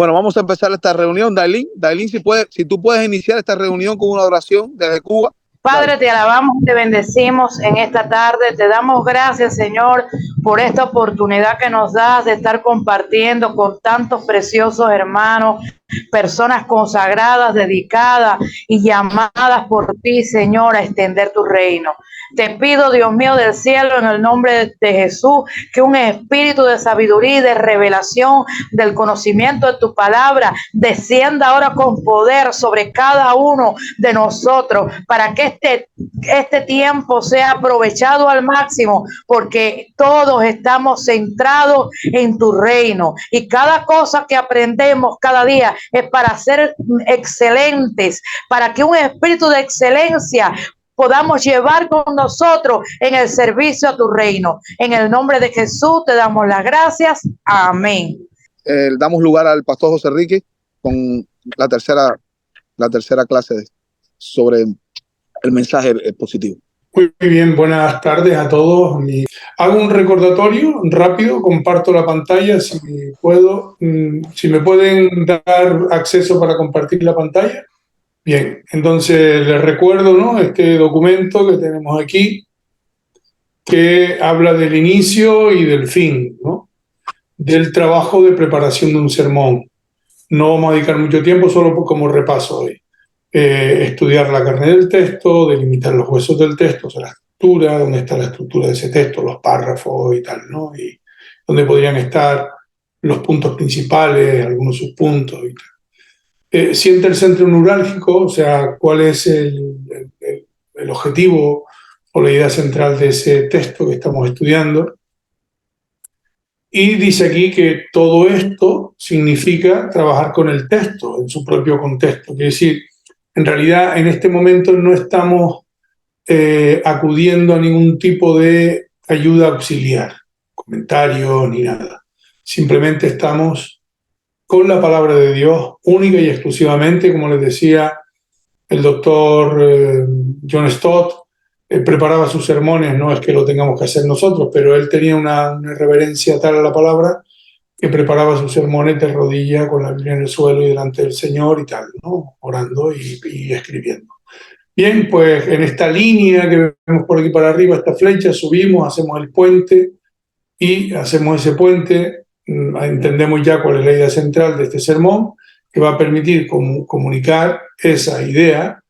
Bueno, vamos a empezar esta reunión. Dailín, si tú puedes iniciar esta reunión con una oración desde Cuba. Padre, te alabamos, te bendecimos en esta tarde, te damos gracias, Señor, por esta oportunidad que nos das de estar compartiendo con tantos preciosos hermanos, personas consagradas, dedicadas y llamadas por ti, Señor, a extender tu reino. Te pido, Dios mío del cielo, en el nombre de Jesús, que un espíritu de sabiduría y de revelación del conocimiento de tu palabra descienda ahora con poder sobre cada uno de nosotros, para que este tiempo sea aprovechado al máximo, porque todos estamos centrados en tu reino y cada cosa que aprendemos cada día es para ser excelentes, para que un espíritu de excelencia podamos llevar con nosotros en el servicio a tu reino. En el nombre de Jesús te damos las gracias. Amén. Damos lugar al pastor José Enrique con la tercera clase sobre el mensaje positivo. Muy bien, buenas tardes a todos. Hago un recordatorio rápido, comparto la pantalla si puedo. Si me pueden dar acceso para compartir la pantalla. Bien, entonces les recuerdo, ¿no?, este documento que tenemos aquí, que habla del inicio y del fin, ¿no?, del trabajo de preparación de un sermón. No vamos a dedicar mucho tiempo, solo como repaso hoy. Estudiar la carne del texto, delimitar los huesos del texto, o sea, la estructura, dónde está la estructura de ese texto, los párrafos y tal, ¿no?, y dónde podrían estar los puntos principales, algunos subpuntos y tal. Siente el centro neurálgico, o sea, cuál es el objetivo o la idea central de ese texto que estamos estudiando. Y dice aquí que todo esto significa trabajar con el texto en su propio contexto. Quiere decir, en realidad en este momento no estamos acudiendo a ningún tipo de ayuda auxiliar, comentarios ni nada. Simplemente estamos con la palabra de Dios, única y exclusivamente, como les decía el doctor John Stott, preparaba sus sermones, no es que lo tengamos que hacer nosotros, pero él tenía una reverencia tal a la palabra que preparaba sus sermones de rodillas con la Biblia en el suelo y delante del Señor y tal, ¿no?, orando y escribiendo. Bien, pues en esta línea que vemos por aquí para arriba, esta flecha, subimos, hacemos el puente y hacemos ese puente. Entendemos ya cuál es la idea central de este sermón, que va a permitir comunicar esa idea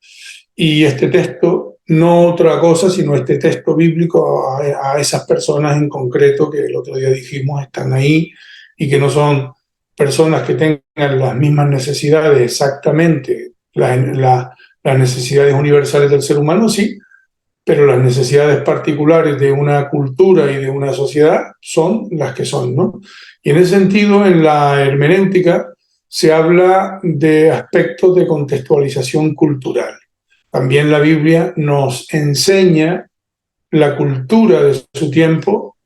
y este texto, no otra cosa sino este texto bíblico a esas personas en concreto que el otro día dijimos están ahí y que no son personas que tengan las mismas necesidades exactamente, las necesidades universales del ser humano, sí, pero las necesidades particulares de una cultura y de una sociedad son las que son, ¿no? Y en ese sentido, en la hermenéutica se habla de aspectos de contextualización cultural. También la Biblia nos enseña la cultura de su tiempo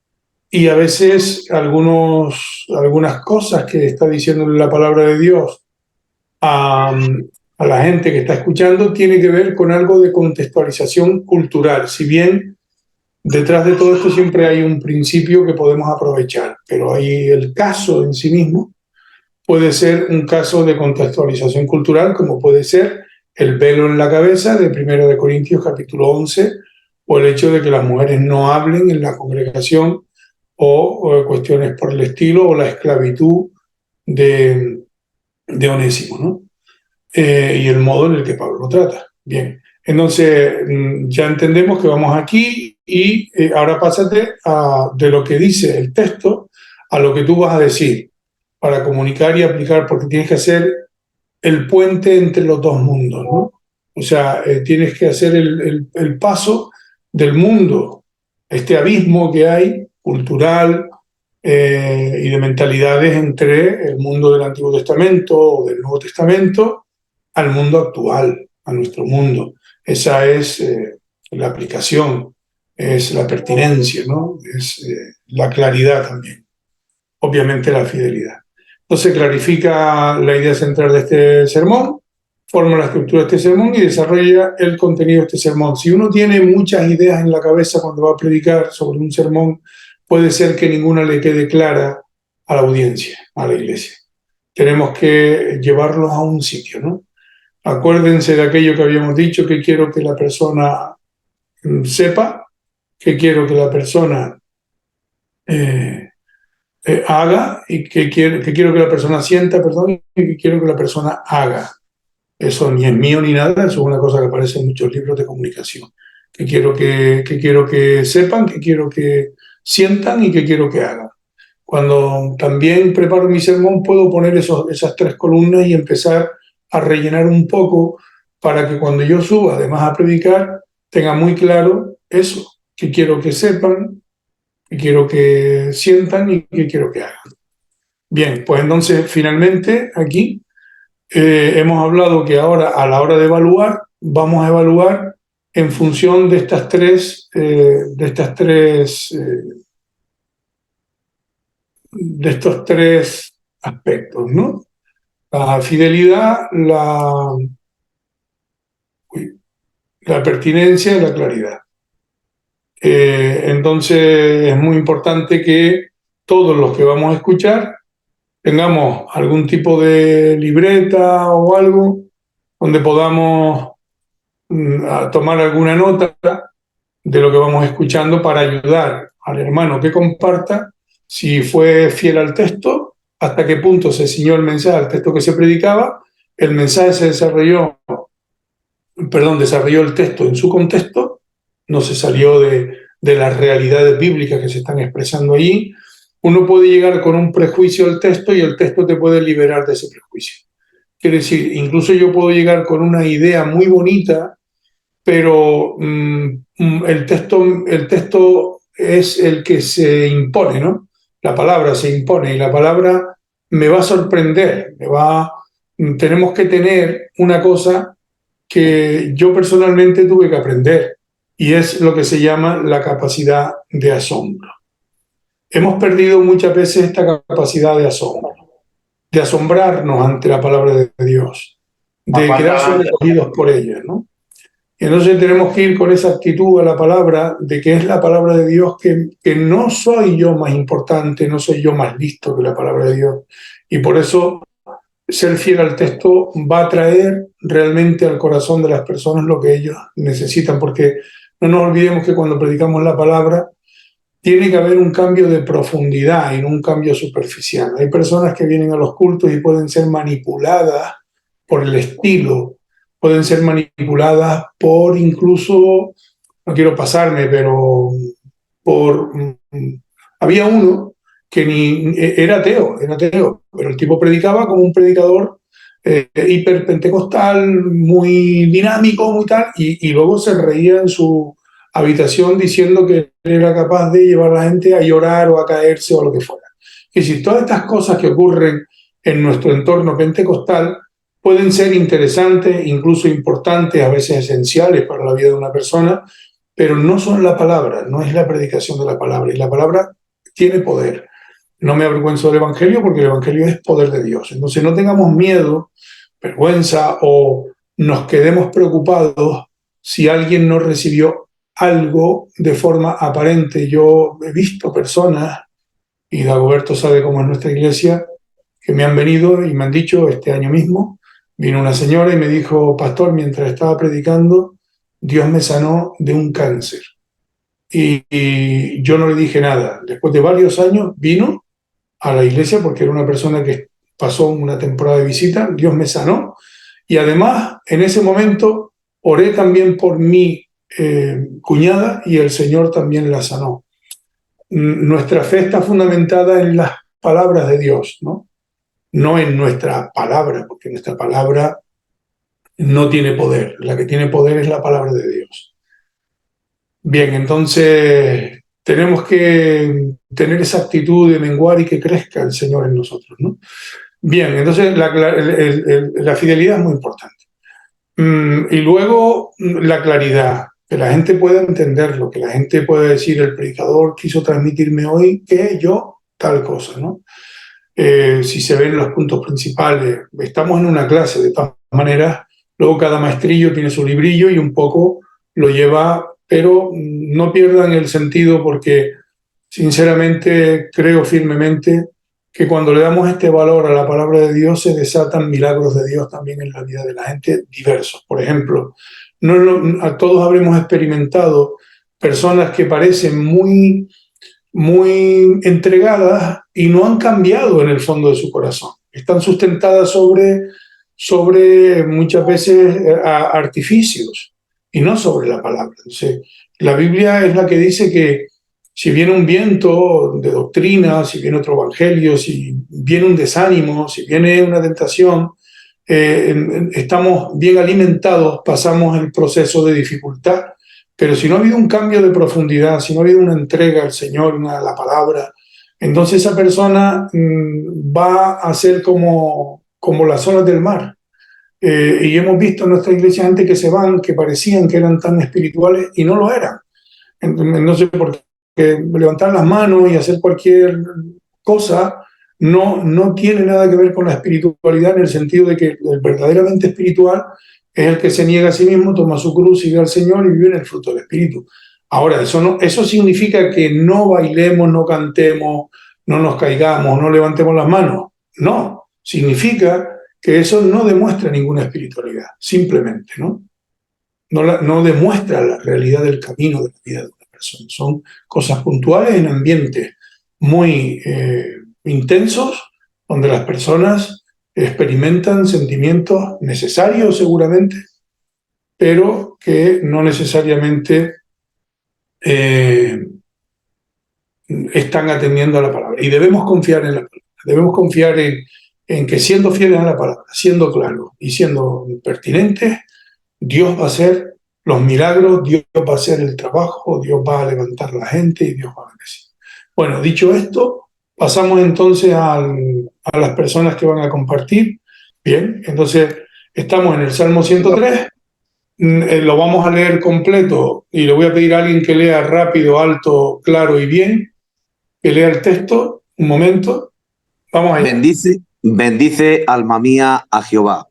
y a veces algunas cosas que está diciendo la palabra de Dios a la gente que está escuchando tiene que ver con algo de contextualización cultural, si bien detrás de todo esto siempre hay un principio que podemos aprovechar, pero ahí el caso en sí mismo puede ser un caso de contextualización cultural, como puede ser el velo en la cabeza de 1 de Corintios capítulo 11, o el hecho de que las mujeres no hablen en la congregación, o cuestiones por el estilo, o la esclavitud de Onésimo, ¿no? Y el modo en el que Pablo lo trata. Bien, entonces ya entendemos que vamos aquí y ahora pásate de lo que dice el texto a lo que tú vas a decir para comunicar y aplicar, porque tienes que hacer el puente entre los dos mundos, ¿no? O sea, tienes que hacer el paso del mundo, este abismo que hay, cultural y de mentalidades entre el mundo del Antiguo Testamento o del Nuevo Testamento al mundo actual, a nuestro mundo. Esa es la aplicación, es la pertinencia, ¿no? Es la claridad también. Obviamente la fidelidad. Entonces clarifica la idea central de este sermón, forma la estructura de este sermón y desarrolla el contenido de este sermón. Si uno tiene muchas ideas en la cabeza cuando va a predicar sobre un sermón, puede ser que ninguna le quede clara a la audiencia, a la iglesia. tenemos que llevarlos a un sitio, ¿no? Acuérdense de aquello que habíamos dicho, que quiero que la persona sepa, que quiero que la persona haga y que quiero que la persona sienta, perdón, y que quiero que la persona haga. Eso ni es mío ni nada, eso es una cosa que aparece en muchos libros de comunicación. Que quiero que sepan, que quiero que sientan y que quiero que hagan. Cuando también preparo mi sermón puedo poner esas 3 columnas y empezar a rellenar un poco para que cuando yo suba además a predicar tenga muy claro eso, que quiero que sepan, que quiero que sientan y que quiero que hagan. Bien, pues entonces finalmente aquí hemos hablado que ahora a la hora de evaluar, vamos a evaluar en función de estos tres aspectos, ¿no? La fidelidad, la pertinencia y la claridad. Entonces es muy importante que todos los que vamos a escuchar tengamos algún tipo de libreta o algo donde podamos tomar alguna nota de lo que vamos escuchando para ayudar al hermano que comparta si fue fiel al texto, hasta qué punto se ciñó el mensaje al texto que se predicaba, el mensaje se desarrolló el texto en su contexto, no se salió de las realidades bíblicas que se están expresando allí. Uno puede llegar con un prejuicio al texto y el texto te puede liberar de ese prejuicio. Quiere decir, incluso yo puedo llegar con una idea muy bonita, pero el texto es el que se impone, ¿no? La palabra se impone y la palabra me va a sorprender, tenemos que tener una cosa que yo personalmente tuve que aprender y es lo que se llama la capacidad de asombro. Hemos perdido muchas veces esta capacidad de asombro, de asombrarnos ante la palabra de Dios, de quedar sobrecogidos por ella, ¿no? Entonces tenemos que ir con esa actitud a la palabra, de que es la palabra de Dios, que no soy yo más importante, no soy yo más listo que la palabra de Dios. Y por eso ser fiel al texto va a traer realmente al corazón de las personas lo que ellos necesitan, porque no nos olvidemos que cuando predicamos la palabra tiene que haber un cambio de profundidad y no un cambio superficial. Hay personas que vienen a los cultos y pueden ser manipuladas por el estilo, pueden ser manipuladas por incluso, no quiero pasarme, pero había uno que era ateo, pero el tipo predicaba como un predicador hiperpentecostal, muy dinámico, muy tal, y luego se reía en su habitación diciendo que era capaz de llevar a la gente a llorar o a caerse o lo que fuera. Y si todas estas cosas que ocurren en nuestro entorno pentecostal pueden ser interesantes, incluso importantes, a veces esenciales para la vida de una persona, pero no son la palabra, no es la predicación de la palabra. Y la palabra tiene poder. No me avergüenzo del Evangelio porque el Evangelio es poder de Dios. Entonces no tengamos miedo, vergüenza o nos quedemos preocupados si alguien no recibió algo de forma aparente. Yo he visto personas, y Dagoberto sabe cómo es nuestra iglesia, que me han venido y me han dicho, este año mismo, vino una señora y me dijo, pastor, mientras estaba predicando, Dios me sanó de un cáncer. Y yo no le dije nada. Después de varios años vino a la iglesia porque era una persona que pasó una temporada de visita, Dios me sanó. Y además, en ese momento, oré también por mi cuñada y el Señor también la sanó. Nuestra fe está fundamentada en las palabras de Dios, ¿no? No en nuestra palabra, porque nuestra palabra no tiene poder. La que tiene poder es la palabra de Dios. Bien, entonces tenemos que tener esa actitud de menguar y que crezca el Señor en nosotros, ¿no? Bien, entonces la fidelidad es muy importante. Y luego la claridad, que la gente pueda entenderlo, que la gente pueda decir, el predicador quiso transmitirme hoy que yo tal cosa, ¿no? Si se ven los puntos principales, estamos en una clase, de todas maneras, luego cada maestrillo tiene su librillo y un poco lo lleva, pero no pierdan el sentido porque sinceramente creo firmemente que cuando le damos este valor a la palabra de Dios se desatan milagros de Dios también en la vida de la gente diversos. Por ejemplo, a todos habremos experimentado personas que parecen muy entregadas y no han cambiado en el fondo de su corazón. Están sustentadas sobre muchas veces artificios y no sobre la palabra. Entonces, la Biblia es la que dice que si viene un viento de doctrina, si viene otro evangelio, si viene un desánimo, si viene una tentación, estamos bien alimentados, pasamos el proceso de dificultad, pero si no ha habido un cambio de profundidad, si no ha habido una entrega al Señor, a la palabra, entonces esa persona va a ser como las olas del mar. Y hemos visto en nuestra iglesia gente que se van, que parecían que eran tan espirituales y no lo eran. No sé por qué levantar las manos y hacer cualquier cosa no tiene nada que ver con la espiritualidad, en el sentido de que el verdaderamente espiritual es el que se niega a sí mismo, toma su cruz, sigue al Señor y vive en el fruto del Espíritu. Ahora, eso significa que no bailemos, no cantemos, no nos caigamos, no levantemos las manos. No, significa que eso no demuestra ninguna espiritualidad, simplemente, ¿no? No demuestra la realidad del camino de la vida de una persona. Son cosas puntuales en ambientes muy intensos, donde las personas experimentan sentimientos necesarios seguramente, pero que no necesariamente están atendiendo a la palabra. Y debemos confiar en la palabra, debemos confiar en que siendo fieles a la palabra, siendo claros y siendo pertinentes, Dios va a hacer los milagros, Dios va a hacer el trabajo, Dios va a levantar a la gente y Dios va a bendecir. Bueno, dicho esto, pasamos entonces a las personas que van a compartir. Bien, entonces estamos en el Salmo 103, lo vamos a leer completo y le voy a pedir a alguien que lea rápido, alto, claro y bien, que lea el texto. Un momento, vamos allá. Bendice, alma mía, a Jehová,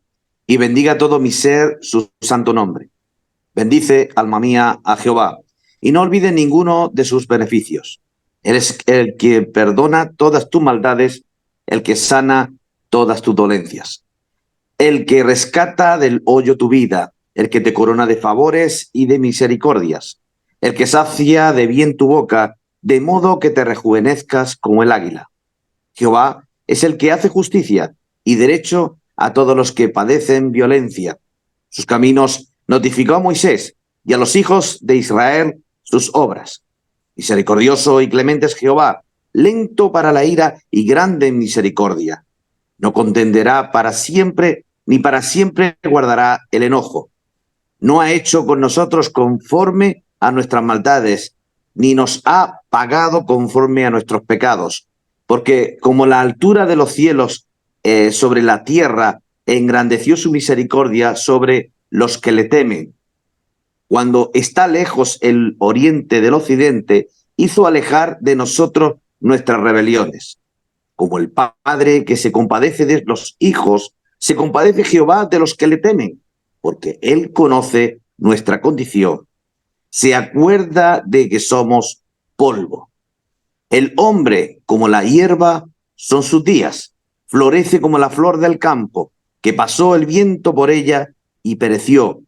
y bendiga todo mi ser su santo nombre. Bendice, alma mía, a Jehová, y no olvide ninguno de sus beneficios. Él es el que perdona todas tus maldades, el que sana todas tus dolencias, el que rescata del hoyo tu vida, el que te corona de favores y de misericordias, el que sacia de bien tu boca, de modo que te rejuvenezcas como el águila. Jehová es el que hace justicia y derecho a todos los que padecen violencia. Sus caminos notificó a Moisés y a los hijos de Israel sus obras. Misericordioso y clemente es Jehová, lento para la ira y grande en misericordia. No contenderá para siempre, ni para siempre guardará el enojo. No ha hecho con nosotros conforme a nuestras maldades, ni nos ha pagado conforme a nuestros pecados. Porque como la altura de los cielos sobre la tierra, engrandeció su misericordia sobre los que le temen. Cuando está lejos el oriente del occidente, hizo alejar de nosotros nuestras rebeliones. Como el padre que se compadece de los hijos, se compadece Jehová de los que le temen, porque él conoce nuestra condición. Se acuerda de que somos polvo. El hombre, como la hierba, son sus días. Florece como la flor del campo, que pasó el viento por ella y pereció,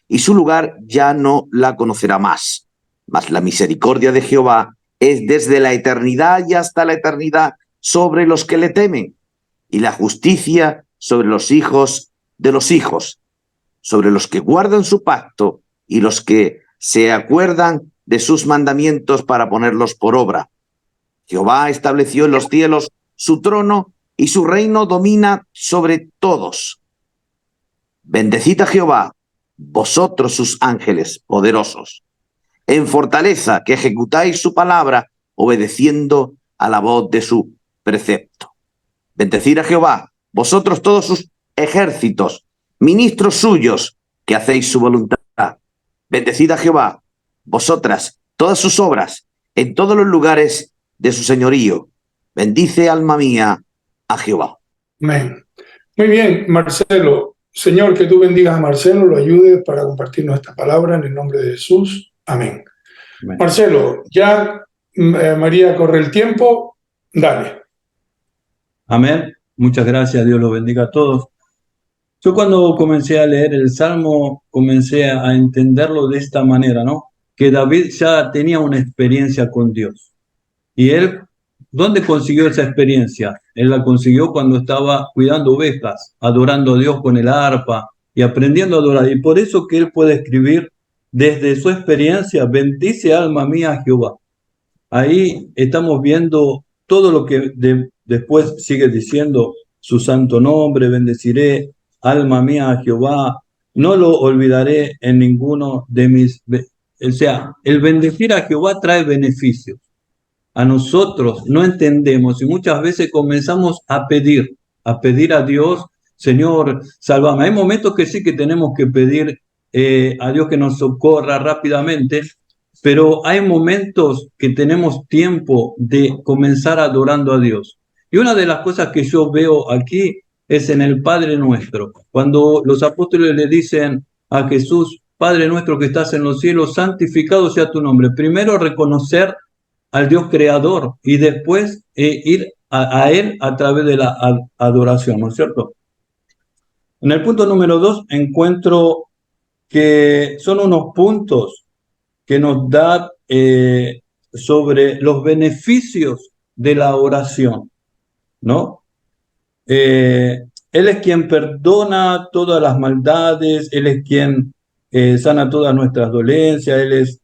y su lugar ya no la conocerá más. Mas la misericordia de Jehová es desde la eternidad y hasta la eternidad sobre los que le temen, y la justicia sobre los hijos de los hijos, sobre los que guardan su pacto y los que se acuerdan de sus mandamientos para ponerlos por obra. Jehová estableció en los cielos su trono y su reino domina sobre todos. Bendecid a Jehová, vosotros sus ángeles poderosos, en fortaleza que ejecutáis su palabra, obedeciendo a la voz de su precepto. Bendecid a Jehová, vosotros todos sus ejércitos, ministros suyos, que hacéis su voluntad. Bendecid a Jehová, vosotras todas sus obras, en todos los lugares de su señorío. Bendice, alma mía, a Jehová. Amén. Muy bien, Marcelo. Señor, que tú bendigas a Marcelo, lo ayudes para compartirnos esta palabra en el nombre de Jesús. Amén. Amén. Marcelo, ya María corre el tiempo. Dale. Amén. Muchas gracias, Dios los bendiga a todos. Yo cuando comencé a leer el Salmo, comencé a entenderlo de esta manera, ¿no? Que David ya tenía una experiencia con Dios. Y él, ¿dónde consiguió esa experiencia? Él la consiguió cuando estaba cuidando ovejas, adorando a Dios con el arpa y aprendiendo a adorar. Y por eso que él puede escribir desde su experiencia, bendice alma mía a Jehová. Ahí estamos viendo todo lo que después sigue diciendo, su santo nombre, bendeciré, alma mía a Jehová, no lo olvidaré en ninguno de mis... O sea, el bendecir a Jehová trae beneficios. A nosotros no entendemos y muchas veces comenzamos a pedir a Dios, Señor, sálvame. Hay momentos que sí que tenemos que pedir a Dios que nos socorra rápidamente, pero hay momentos que tenemos tiempo de comenzar adorando a Dios. Y una de las cosas que yo veo aquí es en el Padre Nuestro. Cuando los apóstoles le dicen a Jesús, Padre nuestro que estás en los cielos, santificado sea tu nombre. Primero reconocer al Dios creador y después ir a Él a través de la adoración, ¿no es cierto? En el punto número 2 encuentro que son unos puntos que nos da sobre los beneficios de la oración, ¿no? Él es quien perdona todas las maldades, Él es quien sana todas nuestras dolencias, Él es,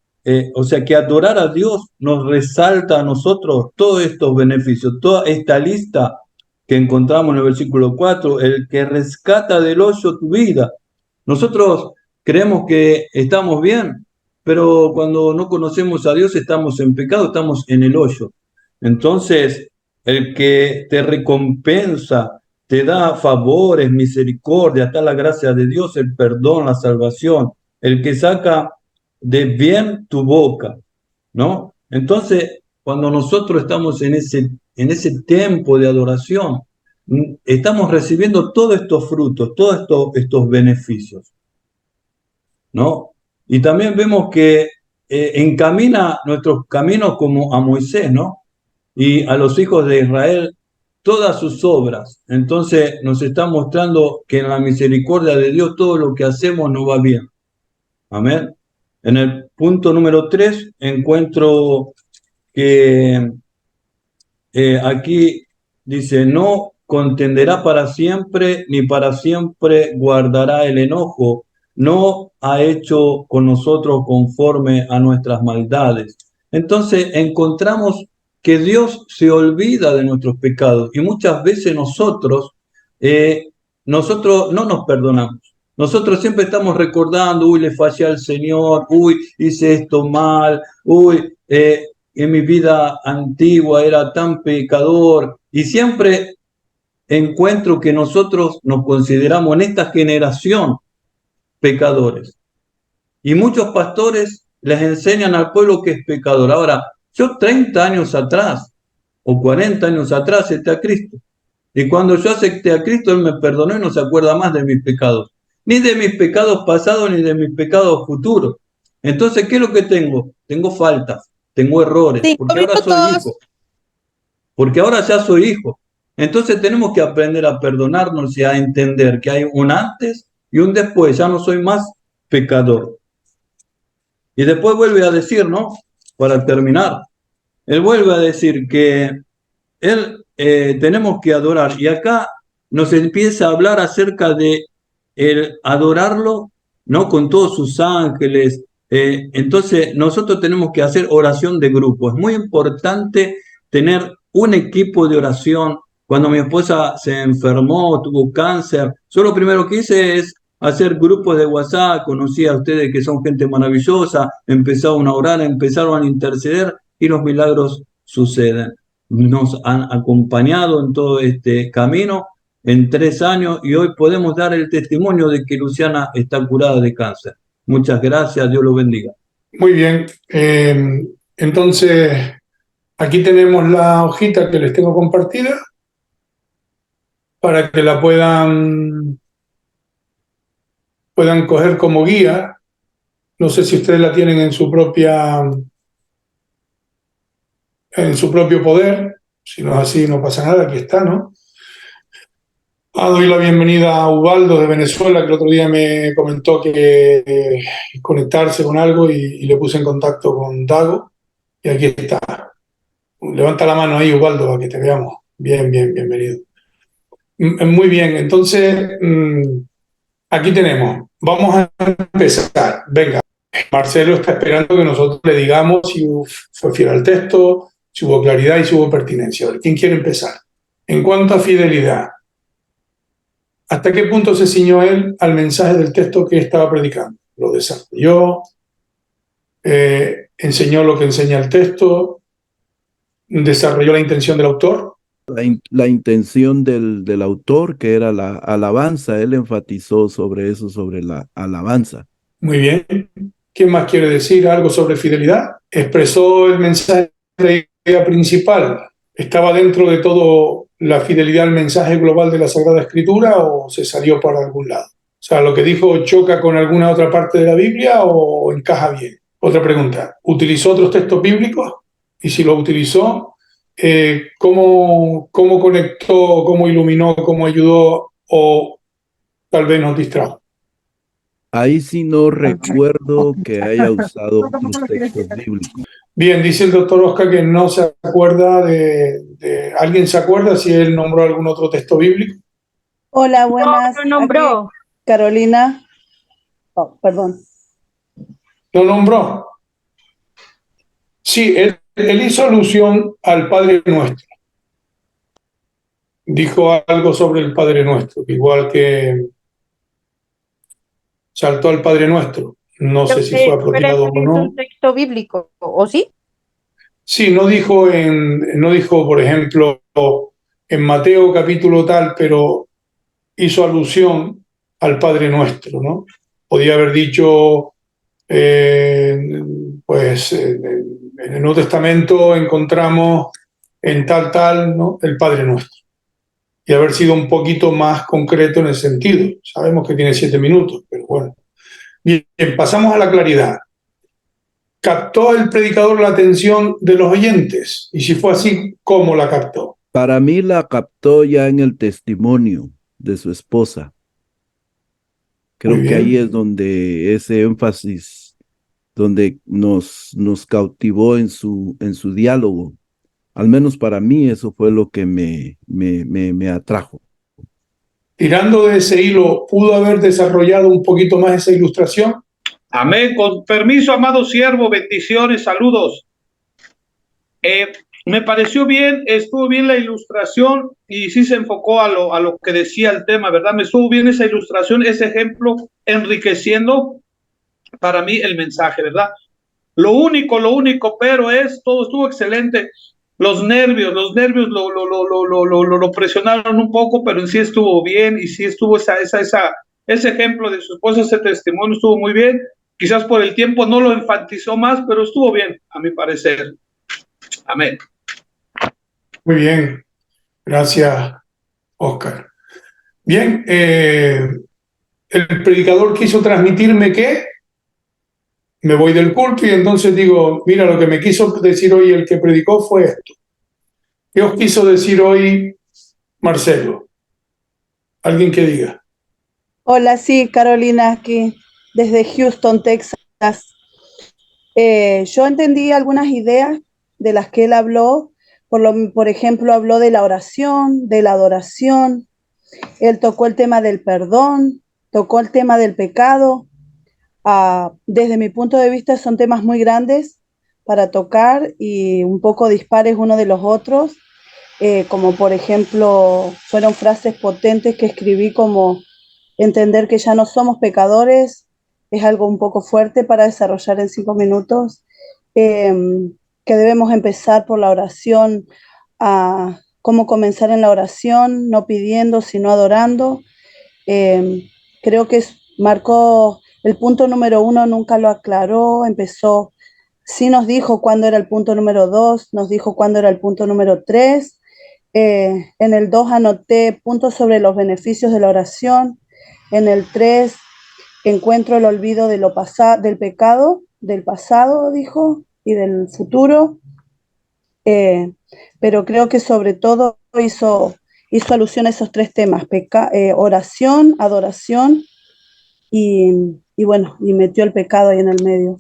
o sea que adorar a Dios nos resalta a nosotros todos estos beneficios, toda esta lista que encontramos en el versículo 4, el que rescata del hoyo tu vida. Nosotros creemos que estamos bien, pero cuando no conocemos a Dios estamos en pecado, estamos en el hoyo. Entonces, el que te recompensa, te da favores, misericordia, está la gracia de Dios, el perdón, la salvación, el que saca de bien tu boca, ¿no? Entonces, cuando nosotros estamos en ese tiempo de adoración, estamos recibiendo todos estos frutos, todos estos beneficios, ¿no? Y también vemos que encamina nuestros caminos como a Moisés, ¿no? Y a los hijos de Israel todas sus obras. Entonces nos está mostrando que en la misericordia de Dios todo lo que hacemos nos va bien. Amén. En el punto número 3 encuentro que aquí dice, no contenderá para siempre, ni para siempre guardará el enojo, no ha hecho con nosotros conforme a nuestras maldades. Entonces encontramos que Dios se olvida de nuestros pecados y muchas veces nosotros no nos perdonamos. Nosotros siempre estamos recordando, uy, le fallé al Señor, uy, hice esto mal, uy, en mi vida antigua era tan pecador, y siempre encuentro que nosotros nos consideramos en esta generación pecadores. Y muchos pastores les enseñan al pueblo que es pecador. Ahora, yo 30 años atrás o 40 años atrás acepté a Cristo. Y cuando yo acepté a Cristo, Él me perdonó y no se acuerda más de mis pecados. Ni de mis pecados pasados, ni de mis pecados futuros. Entonces, ¿qué es lo que tengo? Tengo faltas, tengo errores, porque ahora soy hijo. Porque ahora ya soy hijo. Entonces tenemos que aprender a perdonarnos y a entender que hay un antes y un después. Ya no soy más pecador. Y después vuelve a decir, ¿no? Para terminar, Él vuelve a decir que Él tenemos que adorar. Y acá nos empieza a hablar acerca de el adorarlo, ¿no? Con todos sus ángeles. Entonces nosotros tenemos que hacer oración de grupo. Es muy importante tener un equipo de oración. Cuando mi esposa se enfermó, tuvo cáncer, yo lo primero que hice es hacer grupos de WhatsApp, conocí a ustedes que son gente maravillosa, empezaron a orar, empezaron a interceder y los milagros suceden. Nos han acompañado en todo este camino en 3 años y hoy podemos dar el testimonio de que Luciana está curada de cáncer. Muchas gracias, Dios lo bendiga. Muy bien, entonces aquí tenemos la hojita que les tengo compartida para que la puedan coger como guía. No sé si ustedes la tienen en su propio poder. Si no es así, no pasa nada, aquí está, ¿no? Doy la bienvenida a Ubaldo de Venezuela, que el otro día me comentó que conectarse con algo y le puse en contacto con Dago. Y aquí está. Levanta la mano ahí, Ubaldo, para que te veamos. Bien, bien, bienvenido. Muy bien, entonces aquí tenemos. Vamos a empezar. Venga, Marcelo está esperando que nosotros le digamos si fue fiel al texto, si hubo claridad y si hubo pertinencia. A ver, ¿quién quiere empezar? En cuanto a fidelidad, ¿hasta qué punto se ciñó él al mensaje del texto que estaba predicando? Lo desarrolló, enseñó lo que enseña el texto, desarrolló la intención del autor. La intención del autor, que era la alabanza, él enfatizó sobre eso, sobre la alabanza. Muy bien. ¿Quién más quiere decir algo sobre fidelidad? Expresó el mensaje de la idea principal. ¿Estaba dentro de todo la fidelidad al mensaje global de la Sagrada Escritura o se salió para algún lado? O sea, ¿lo que dijo choca con alguna otra parte de la Biblia o encaja bien? Otra pregunta. ¿Utilizó otros textos bíblicos? Y si lo utilizó, ¿cómo conectó, cómo iluminó, cómo ayudó o tal vez nos distrajo? Ahí sí no recuerdo que haya usado otros textos bíblicos. Bien, dice el doctor Oscar que no se acuerda ¿Alguien se acuerda si él nombró algún otro texto bíblico? Hola, buenas. No, lo nombró. Aquí, Carolina. Oh, perdón. ¿Lo nombró? Sí, él hizo alusión al Padre Nuestro. Dijo algo sobre el Padre Nuestro, igual que saltó al Padre Nuestro. No sé si fue apropiado o ¿Es no. un texto bíblico, o sí? Sí, no dijo, por ejemplo, en Mateo capítulo tal, pero hizo alusión al Padre Nuestro, ¿no? Podía haber dicho, pues, en el Nuevo Testamento encontramos en tal, ¿no? El Padre Nuestro. Y haber sido un poquito más concreto en el sentido. Sabemos que tiene 7 minutos, pero bueno. Bien, pasamos a la claridad. ¿Captó el predicador la atención de los oyentes? Y si fue así, ¿cómo la captó? Para mí la captó ya en el testimonio de su esposa. Creo que ahí es donde ese énfasis, donde nos cautivó en su diálogo. Al menos para mí eso fue lo que me atrajo. Tirando de ese hilo, ¿pudo haber desarrollado un poquito más esa ilustración? Amén. Con permiso, amado siervo, bendiciones, saludos. Me pareció bien, estuvo bien la ilustración y sí se enfocó a lo que decía el tema, ¿verdad? Me estuvo bien esa ilustración, ese ejemplo, enriqueciendo para mí el mensaje, ¿verdad? Lo único, pero todo estuvo excelente. Los nervios lo presionaron un poco, pero en sí estuvo bien y sí estuvo ese ejemplo de su esposa, ese testimonio estuvo muy bien. Quizás por el tiempo no lo enfatizó más, pero estuvo bien, a mi parecer. Amén. Muy bien. Gracias, Oscar. Bien, el predicador quiso transmitirme que me voy del culto y entonces digo, mira, lo que me quiso decir hoy el que predicó fue esto. ¿Qué os quiso decir hoy Marcelo? ¿Alguien que diga? Hola, sí, Carolina, aquí desde Houston, Texas. Yo entendí algunas ideas de las que él habló. Por ejemplo, habló de la oración, de la adoración. Él tocó el tema del perdón, tocó el tema del pecado. Desde mi punto de vista son temas muy grandes para tocar y un poco dispares uno de los otros, como por ejemplo fueron frases potentes que escribí como entender que ya no somos pecadores, es algo un poco fuerte para desarrollar en 5 minutos, que debemos empezar por la oración, cómo comenzar en la oración, no pidiendo sino adorando. Creo que marcó el punto número 1, nunca lo aclaró, empezó, sí nos dijo cuándo era el punto número 2, nos dijo cuándo era el punto número 3. En el 2 anoté puntos sobre los beneficios de la oración. En el 3 encuentro el olvido de del pecado, del pasado, dijo, y del futuro. Pero creo que sobre todo hizo hizo alusión a esos 3 temas, oración, adoración y bueno, y metió el pecado ahí en el medio.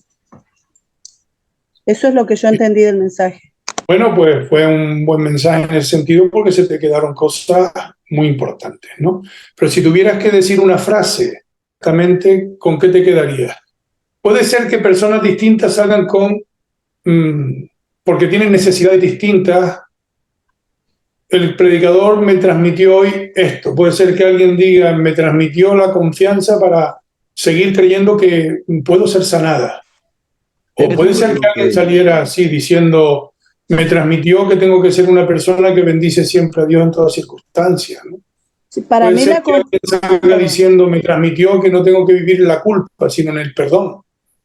Eso es lo que yo entendí del mensaje. Bueno, pues fue un buen mensaje en ese sentido porque se te quedaron cosas muy importantes, ¿no? Pero si tuvieras que decir una frase, exactamente, ¿con qué te quedarías? Puede ser que personas distintas salgan con, porque tienen necesidades distintas. El predicador me transmitió hoy esto. Puede ser que alguien diga, me transmitió la confianza para seguir creyendo que puedo ser sanada. O puede ser que alguien saliera así diciendo, me transmitió que tengo que ser una persona que bendice siempre a Dios en todas circunstancias, ¿no? Sí, para puede mí ser que alguien salga diciendo, me transmitió que no tengo que vivir en la culpa, sino en el perdón.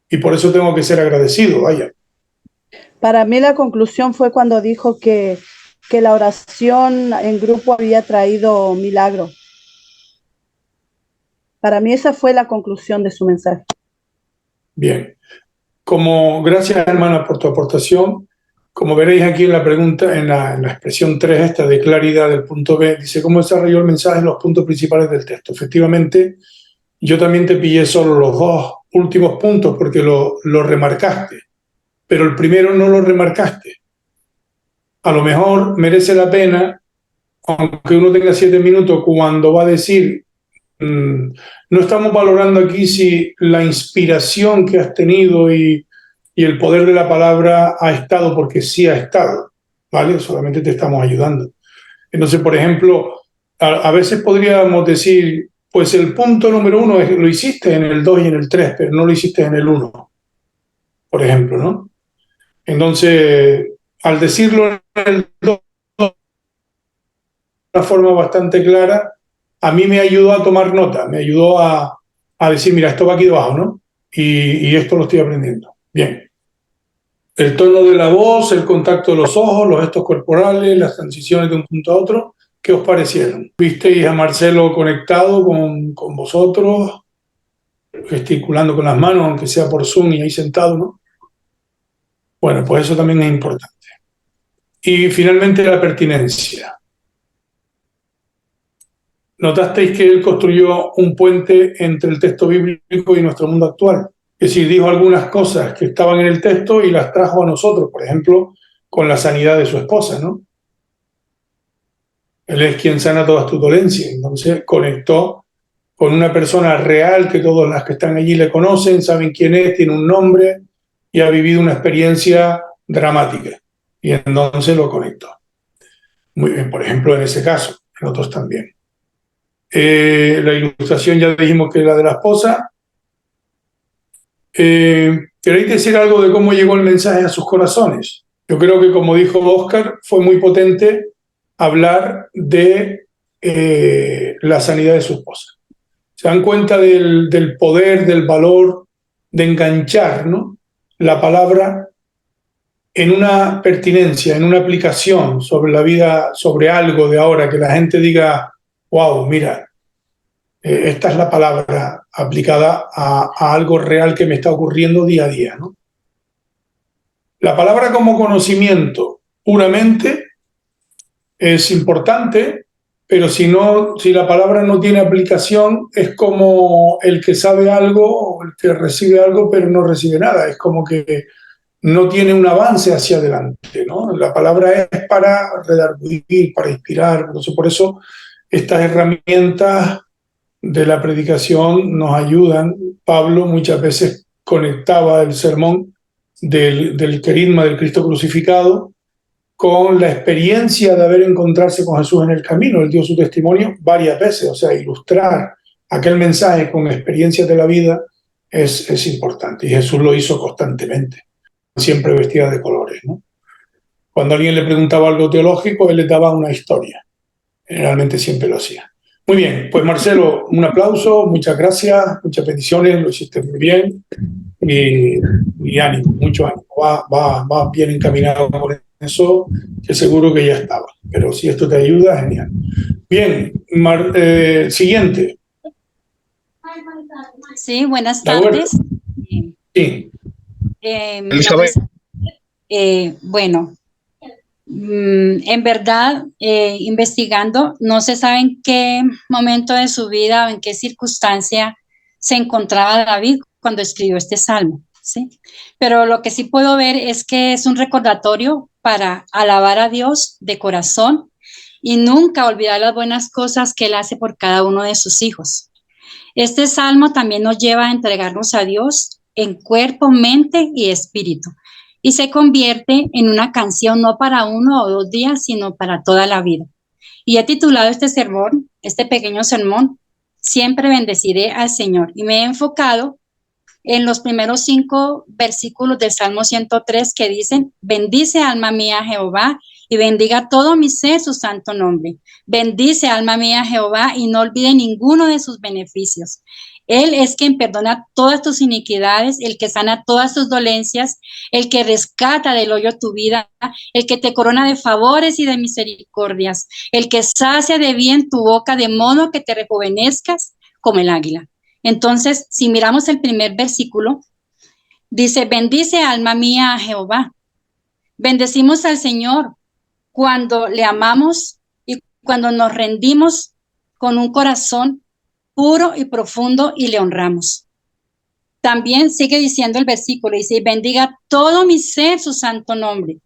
Y por eso tengo que ser agradecido, vaya. Para mí la conclusión fue cuando dijo que la oración en grupo había traído milagro. Para mí esa fue la conclusión de su mensaje. Bien. Gracias, hermana, por tu aportación. Como veréis aquí en la pregunta, en la expresión 3 esta de claridad del punto B, dice, ¿cómo desarrolló el mensaje en los puntos principales del texto? Efectivamente, yo también te pillé solo los 2 últimos puntos porque lo remarcaste, pero el primero no lo remarcaste. A lo mejor merece la pena, aunque uno tenga 7 minutos, cuando va a decir, no estamos valorando aquí si la inspiración que has tenido y el poder de la palabra ha estado, porque sí ha estado, ¿vale? Solamente te estamos ayudando. Entonces, por ejemplo, a veces podríamos decir, pues el punto número 1 lo hiciste en el 2 y en el 3, pero no lo hiciste en el 1, por ejemplo, ¿no? Entonces, al decirlo en el 2 de una forma bastante clara, a mí me ayudó a tomar nota, me ayudó a decir, mira, esto va aquí debajo, ¿no? Y esto lo estoy aprendiendo. Bien. El tono de la voz, el contacto de los ojos, los gestos corporales, las transiciones de un punto a otro, ¿qué os parecieron? ¿Visteis a Marcelo conectado con vosotros, gesticulando con las manos, aunque sea por Zoom y ahí sentado, ¿no? Bueno, pues eso también es importante. Y finalmente la pertinencia. ¿Notasteis que él construyó un puente entre el texto bíblico y nuestro mundo actual? Es decir, dijo algunas cosas que estaban en el texto y las trajo a nosotros, por ejemplo, con la sanidad de su esposa, ¿no? Él es quien sana todas tus dolencias. Entonces conectó con una persona real que todas las que están allí le conocen, saben quién es, tiene un nombre y ha vivido una experiencia dramática. Y entonces lo conectó. Muy bien, por ejemplo, en ese caso, en otros también. La ilustración ya dijimos que es la de la esposa. ¿Queréis decir algo de cómo llegó el mensaje a sus corazones? Yo creo que, como dijo Oscar, fue muy potente hablar de la sanidad de su esposa. Se dan cuenta del poder, del valor de enganchar, ¿no?, la palabra en una pertinencia, en una aplicación sobre la vida, sobre algo de ahora, que la gente diga, wow, mira, esta es la palabra aplicada a algo real que me está ocurriendo día a día, ¿no? La palabra como conocimiento puramente es importante, pero si la palabra no tiene aplicación, es como el que sabe algo, o el que recibe algo, pero no recibe nada. Es como que no tiene un avance hacia adelante, ¿no? La palabra es para redarguir, para inspirar. Entonces, por eso estas herramientas de la predicación nos ayudan. Pablo muchas veces conectaba el sermón del querigma del Cristo crucificado con la experiencia de haber encontrarse con Jesús en el camino. Él dio su testimonio varias veces, o sea, ilustrar aquel mensaje con experiencias de la vida es importante, y Jesús lo hizo constantemente, siempre vestida de colores, ¿no? Cuando alguien le preguntaba algo teológico, él le daba una historia, generalmente siempre lo hacía. Muy bien, pues Marcelo, un aplauso, muchas gracias, muchas bendiciones, lo hiciste muy bien, y ánimo, mucho ánimo, va bien encaminado con eso, que seguro que ya estaba, pero si esto te ayuda, genial. Bien, siguiente. Sí, buenas tardes. Sí. Mi nombre es, bueno, En verdad, investigando, no se sabe en qué momento de su vida o en qué circunstancia se encontraba David cuando escribió este salmo, ¿sí? Pero lo que sí puedo ver es que es un recordatorio para alabar a Dios de corazón y nunca olvidar las buenas cosas que Él hace por cada uno de sus hijos. Este salmo también nos lleva a entregarnos a Dios en cuerpo, mente y espíritu. Y se convierte en una canción no para 1 o 2 días, sino para toda la vida. Y he titulado este sermón, este pequeño sermón, Siempre bendeciré al Señor. Y me he enfocado en los primeros 5 versículos del Salmo 103 que dicen, bendice alma mía a Jehová y bendiga todo mi ser su santo nombre. Bendice alma mía a Jehová y no olvide ninguno de sus beneficios. Él es quien perdona todas tus iniquidades, el que sana todas tus dolencias, el que rescata del hoyo tu vida, el que te corona de favores y de misericordias, el que sacia de bien tu boca de modo que te rejuvenezcas como el águila. Entonces, si miramos el primer versículo, dice, bendice alma mía a Jehová. Bendecimos al Señor cuando le amamos y cuando nos rendimos con un corazón puro y profundo y le honramos. También sigue diciendo el versículo, dice, bendiga todo mi ser su santo nombre.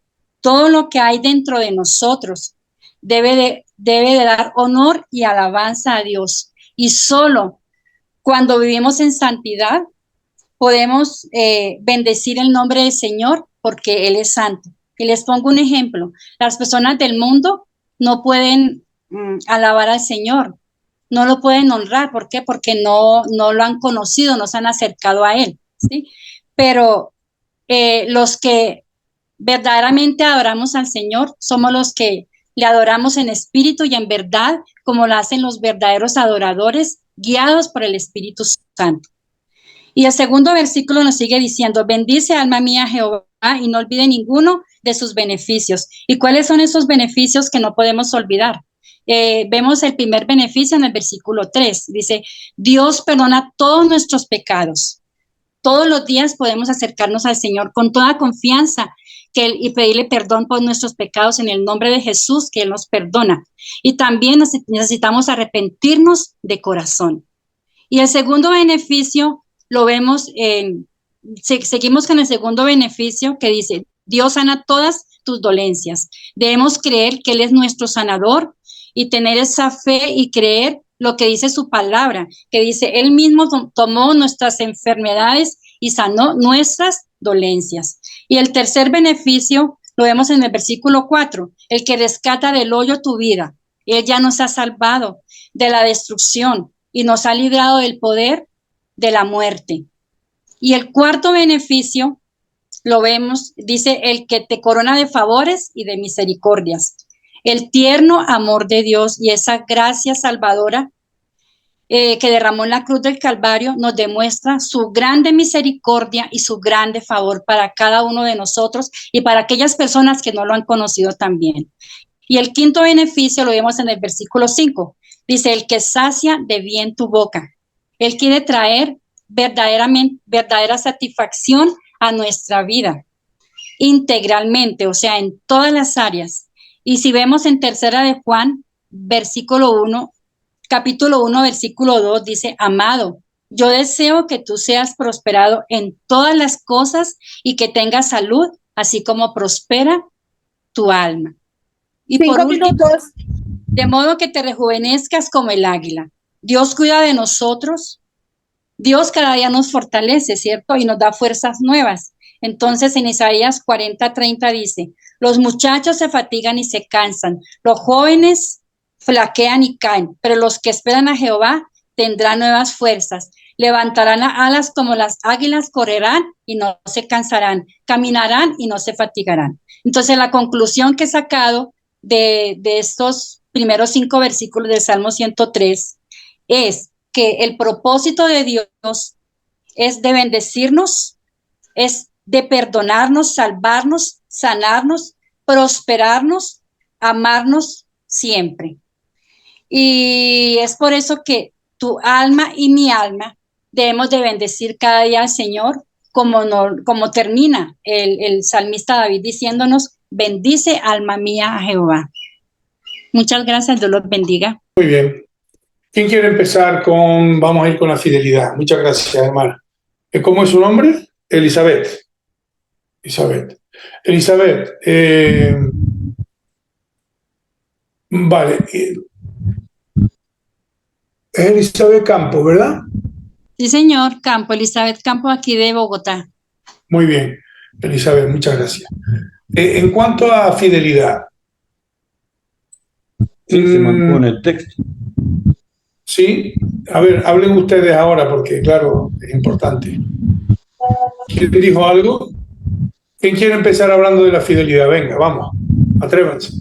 Todo lo que hay dentro de nosotros debe de dar honor y alabanza a Dios. Y solo cuando vivimos en santidad, podemos bendecir el nombre del Señor porque Él es santo. Y les pongo un ejemplo. Las personas del mundo no pueden alabar al Señor, no lo pueden honrar. ¿Por qué? Porque no lo han conocido, no se han acercado a Él, ¿sí? Pero los que verdaderamente adoramos al Señor somos los que le adoramos en espíritu y en verdad, como lo hacen los verdaderos adoradores, guiados por el Espíritu Santo. Y el segundo versículo nos sigue diciendo, bendice alma mía a Jehová y no olvide ninguno de sus beneficios. ¿Y cuáles son esos beneficios que no podemos olvidar? Vemos el primer beneficio en el versículo 3. Dice, Dios perdona todos nuestros pecados. Todos los días podemos acercarnos al Señor con toda confianza y pedirle perdón por nuestros pecados en el nombre de Jesús, que Él nos perdona. Y también necesitamos arrepentirnos de corazón. Y el segundo beneficio lo vemos seguimos con el segundo beneficio que dice, Dios sana todas tus dolencias. Debemos creer que Él es nuestro sanador y tener esa fe y creer lo que dice su palabra, que dice, Él mismo tomó nuestras enfermedades y sanó nuestras dolencias. Y el tercer beneficio lo vemos en el versículo 4, el que rescata del hoyo tu vida. Él ya nos ha salvado de la destrucción y nos ha librado del poder de la muerte. Y el cuarto beneficio lo vemos, dice, el que te corona de favores y de misericordias. El tierno amor de Dios y esa gracia salvadora que derramó en la cruz del Calvario nos demuestra su grande misericordia y su grande favor para cada uno de nosotros y para aquellas personas que no lo han conocido también. Y el quinto beneficio lo vemos en el versículo 5. Dice, el que sacia de bien tu boca. Él quiere traer verdadera satisfacción a nuestra vida, integralmente, o sea, en todas las áreas. Y si vemos en tercera de Juan, capítulo 1, versículo 2, dice, amado, yo deseo que tú seas prosperado en todas las cosas y que tengas salud, así como prospera tu alma. Y 5 por último, minutos. de modo que te rejuvenezcas como el águila. Dios cuida de nosotros. Dios cada día nos fortalece, ¿cierto? Y nos da fuerzas nuevas. Entonces en Isaías 40:30 dice, los muchachos se fatigan y se cansan, los jóvenes flaquean y caen, pero los que esperan a Jehová tendrán nuevas fuerzas, levantarán alas como las águilas, correrán y no se cansarán, caminarán y no se fatigarán. Entonces la conclusión que he sacado de estos primeros 5 versículos del Salmo 103 es que el propósito de Dios es de bendecirnos, es de perdonarnos, salvarnos, sanarnos, prosperarnos, amarnos siempre. Y es por eso que tu alma y mi alma debemos de bendecir cada día al Señor, como termina el salmista David diciéndonos, bendice, alma mía, a Jehová. Muchas gracias, Dios los bendiga. Muy bien. ¿Quién quiere empezar con, vamos a ir con la fidelidad? Muchas gracias, hermana. ¿Cómo es su nombre? Elizabeth. Elizabeth, vale. Es Elizabeth Campos, ¿verdad? Sí, señor, Elizabeth Campos, aquí de Bogotá. Muy bien, Elizabeth, muchas gracias. En cuanto a fidelidad. Sí, se mantuvo en el texto. Sí, a ver, hablen ustedes ahora porque, claro, es importante. ¿Quién dijo algo? ¿Quién quiere empezar hablando de la fidelidad? Venga, vamos, atrévanse.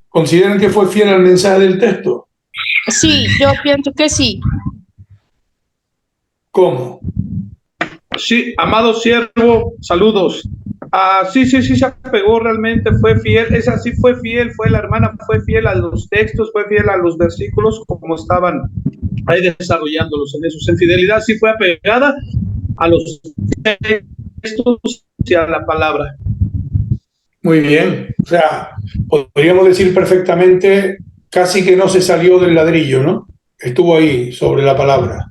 ¿Consideran que fue fiel al mensaje del texto? Sí, yo pienso que sí. ¿Cómo? Sí, amado siervo, saludos. Sí, se apegó realmente, fue fiel, esa sí fue fiel, fue la hermana, fue fiel a los textos, fue fiel a los versículos como estaban ahí desarrollándolos en esos. En fidelidad sí fue apegada a los textos y a la palabra. Muy bien, o sea, podríamos decir perfectamente casi que no se salió del ladrillo, ¿no? Estuvo ahí sobre la palabra.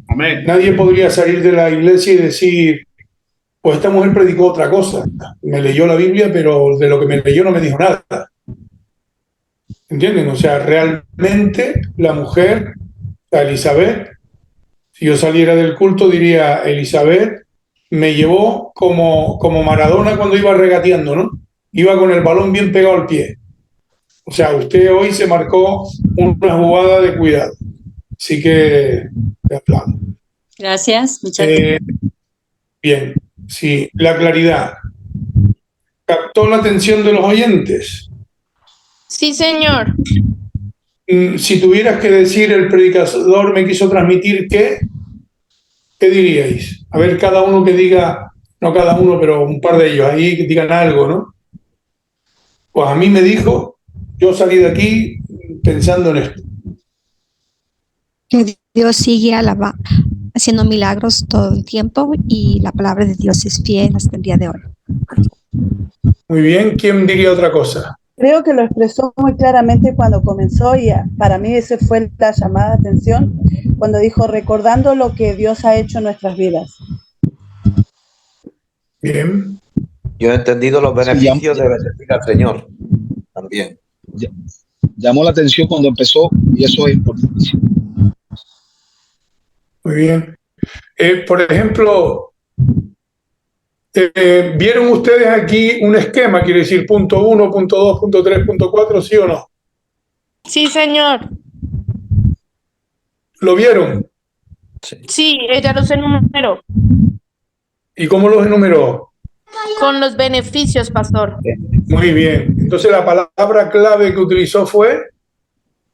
Amén. Nadie podría salir de la iglesia y decir, pues esta mujer predicó otra cosa. Me leyó la Biblia, pero de lo que me leyó no me dijo nada. ¿Entienden? O sea, realmente la mujer, Elizabeth, si yo saliera del culto diría, Elizabeth me llevó como Maradona cuando iba regateando, ¿no? Iba con el balón bien pegado al pie. O sea, usted hoy se marcó una jugada de cuidado. Así que te aplaudo. Gracias, muchas gracias. Bien, sí, la claridad. ¿Captó la atención de los oyentes? Sí, señor. Si tuvieras que decir el predicador me quiso transmitir ¿qué diríais? A ver, cada uno que diga, no cada uno, pero un par de ellos ahí que digan algo, ¿no? Pues a mí me dijo, yo salí de aquí pensando en esto. Que Dios sigue haciendo milagros todo el tiempo y la palabra de Dios es fiel hasta el día de hoy. Muy bien, ¿quién diría otra cosa? Creo que lo expresó muy claramente cuando comenzó y para mí ese fue la llamada de atención cuando dijo recordando lo que Dios ha hecho en nuestras vidas. Bien. Yo he entendido los beneficios de bendecir al Señor también. Llamó la atención cuando empezó y eso es importante. Muy bien. Por ejemplo, ¿vieron ustedes aquí un esquema? Quiere decir punto 1, punto 2, punto 3, punto 4, ¿sí o no? Sí, señor. ¿Lo vieron? Sí, ella los enumeró. ¿Y cómo los enumeró? Con los beneficios, pastor. Muy bien. Entonces la palabra clave que utilizó fue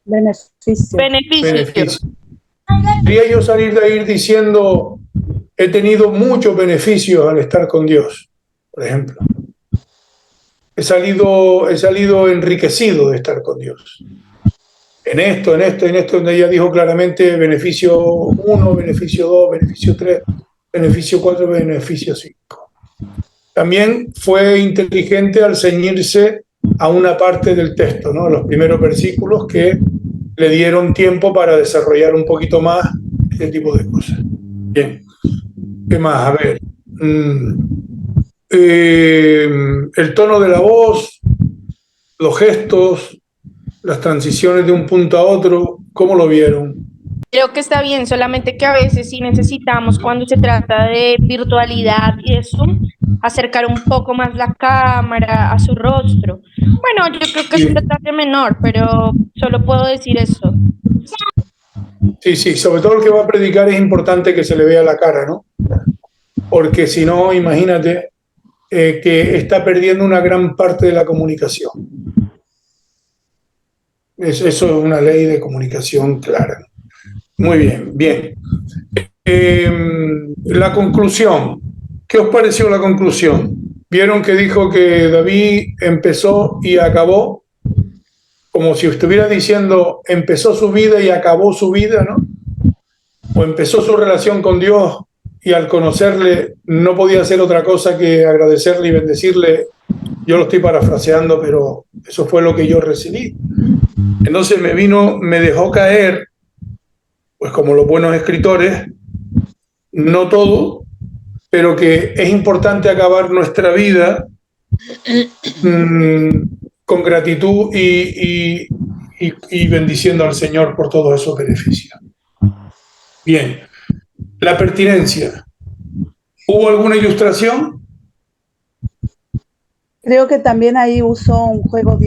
Beneficio. beneficio. Quería yo salir de ahí diciendo, he tenido muchos beneficios al estar con Dios, por ejemplo. He salido enriquecido de estar con Dios. En esto, donde ella dijo claramente beneficio 1, beneficio 2, beneficio 3, beneficio 4, beneficio 5. También fue inteligente al ceñirse a una parte del texto, ¿no? Los primeros versículos que le dieron tiempo para desarrollar un poquito más este tipo de cosas. Bien. ¿Qué más? A ver. El tono de la voz, los gestos, las transiciones de un punto a otro, ¿cómo lo vieron? Creo que está bien, solamente que a veces sí necesitamos, cuando se trata de virtualidad y eso, acercar un poco más la cámara a su rostro. Bueno, yo creo que es un detalle menor, pero solo puedo decir eso. Sí, sobre todo el que va a predicar es importante que se le vea la cara, ¿no? Porque si no, imagínate que está perdiendo una gran parte de la comunicación. Eso es una ley de comunicación clara. Muy bien, bien. La conclusión. ¿Qué os pareció la conclusión? ¿Vieron que dijo que David empezó y acabó? Como si estuviera diciendo, empezó su vida y acabó su vida, ¿no? O empezó su relación con Dios y al conocerle no podía hacer otra cosa que agradecerle y bendecirle yo lo estoy parafraseando, pero eso fue lo que yo recibí. Entonces me dejó caer, pues como los buenos escritores, no todo, pero que es importante acabar nuestra vida con gratitud y bendiciendo al Señor por todos esos beneficios. Bien, la pertinencia. ¿Hubo alguna ilustración? Creo que también ahí usó un juego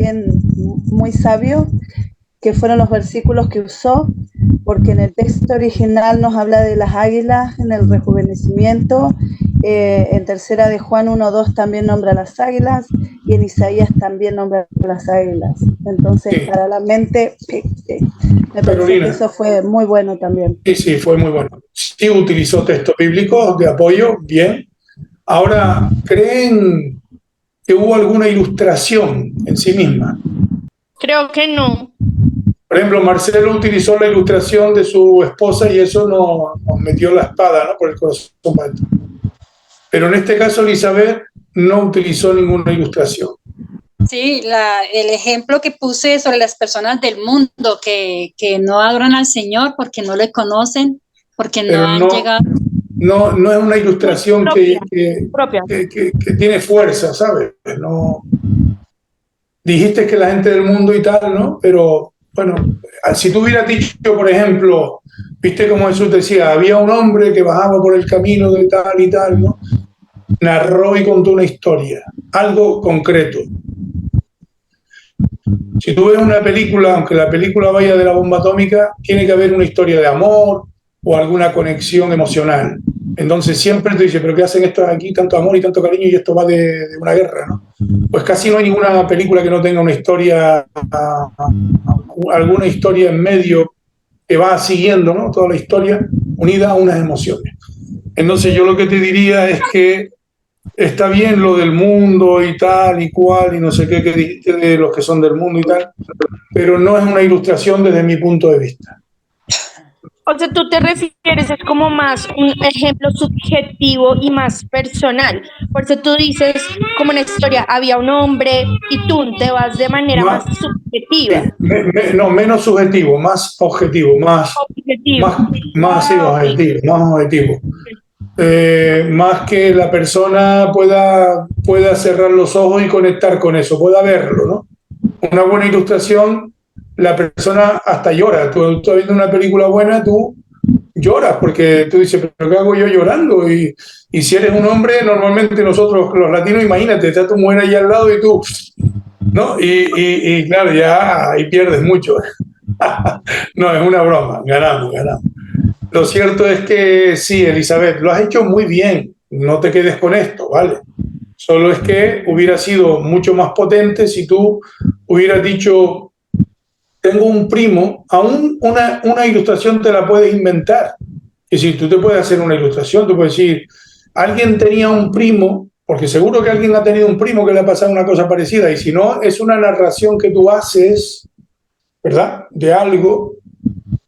muy sabio, que fueron los versículos que usó, porque en el texto original nos habla de las águilas en el rejuvenecimiento, en tercera de Juan 1:2 también nombra las águilas, y en Isaías también nombra las águilas. Entonces, sí, para la mente, me parece que eso fue muy bueno también. Sí, fue muy bueno. Sí utilizó textos bíblicos de apoyo, bien. Ahora, ¿creen que hubo alguna ilustración en sí misma? Creo que no. Por ejemplo, Marcelo utilizó la ilustración de su esposa y eso nos metió la espada, ¿no?, por el corazón. Pero en este caso, Elizabeth no utilizó ninguna ilustración. Sí, el ejemplo que puse sobre las personas del mundo que no adoran al Señor porque no le conocen, porque no han llegado. No es una ilustración que tiene fuerza, ¿sabes? No. Dijiste que la gente del mundo y tal, ¿no? Pero, bueno, si tú hubieras dicho, por ejemplo, viste como Jesús decía, había un hombre que bajaba por el camino de tal y tal, ¿no? Narró y contó una historia, algo concreto. Si tú ves una película, aunque la película vaya de la bomba atómica, tiene que haber una historia de amor o alguna conexión emocional. Entonces siempre te dice, ¿pero qué hacen estos aquí? Tanto amor y tanto cariño y esto va de una guerra, ¿no? Pues casi no hay ninguna película que no tenga una historia, alguna historia en medio que va siguiendo, ¿no?, toda la historia unida a unas emociones. Entonces yo lo que te diría es que está bien lo del mundo y tal y cual y no sé qué que dijiste de los que son del mundo y tal, pero no es una ilustración desde mi punto de vista. O sea, tú te refieres, es como más un ejemplo subjetivo y más personal. Por eso tú dices, como en la historia, había un hombre y tú te vas de manera más subjetiva. No, menos subjetivo, más objetivo, más objetivo. Más que la persona pueda cerrar los ojos y conectar con eso, pueda verlo, ¿no? Una buena ilustración, la persona hasta llora. Tú estás viendo una película buena, tú lloras porque tú dices, ¿pero qué hago yo llorando? Y si eres un hombre, normalmente nosotros los latinos, imagínate, está tu mujer ahí al lado y tú, ¿no? Y claro, ya ahí pierdes mucho. No, es una broma, ganamos. Lo cierto es que sí, Elizabeth, lo has hecho muy bien, no te quedes con esto, ¿vale? Solo es que hubiera sido mucho más potente si tú hubieras dicho, tengo un primo, aún una ilustración te la puedes inventar. Es decir, tú te puedes hacer una ilustración, tú puedes decir, alguien tenía un primo, porque seguro que alguien ha tenido un primo que le ha pasado una cosa parecida, y si no, es una narración que tú haces, ¿verdad?, de algo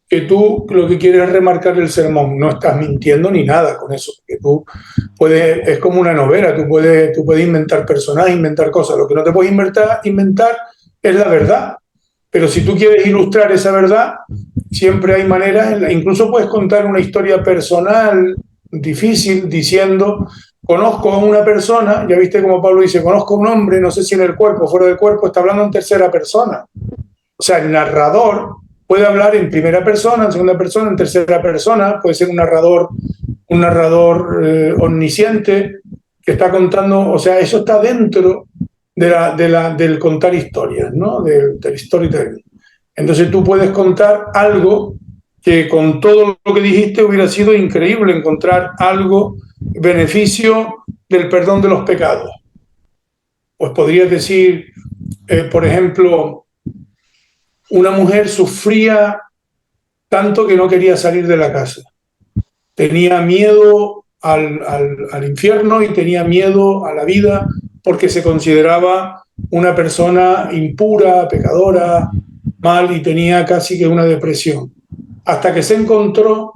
que tú lo que quieres es remarcar el sermón. No estás mintiendo ni nada con eso, porque tú puedes, es como una novela, tú puedes inventar personajes, inventar cosas. Lo que no te puedes inventar es la verdad. Pero si tú quieres ilustrar esa verdad, siempre hay maneras, incluso puedes contar una historia personal difícil diciendo, conozco a una persona, ya viste como Pablo dice, conozco a un hombre, no sé si en el cuerpo o fuera del cuerpo, está hablando en tercera persona. O sea, el narrador puede hablar en primera persona, en segunda persona, en tercera persona, puede ser un narrador omnisciente que está contando, o sea, eso está dentro del contar historias, ¿no?, del storytelling. Entonces tú puedes contar algo que con todo lo que dijiste hubiera sido increíble encontrar algo, beneficio del perdón de los pecados. Pues podrías decir, por ejemplo, una mujer sufría tanto que no quería salir de la casa. Tenía miedo al infierno y tenía miedo a la vida porque se consideraba una persona impura, pecadora, mal, y tenía casi que una depresión. Hasta que se encontró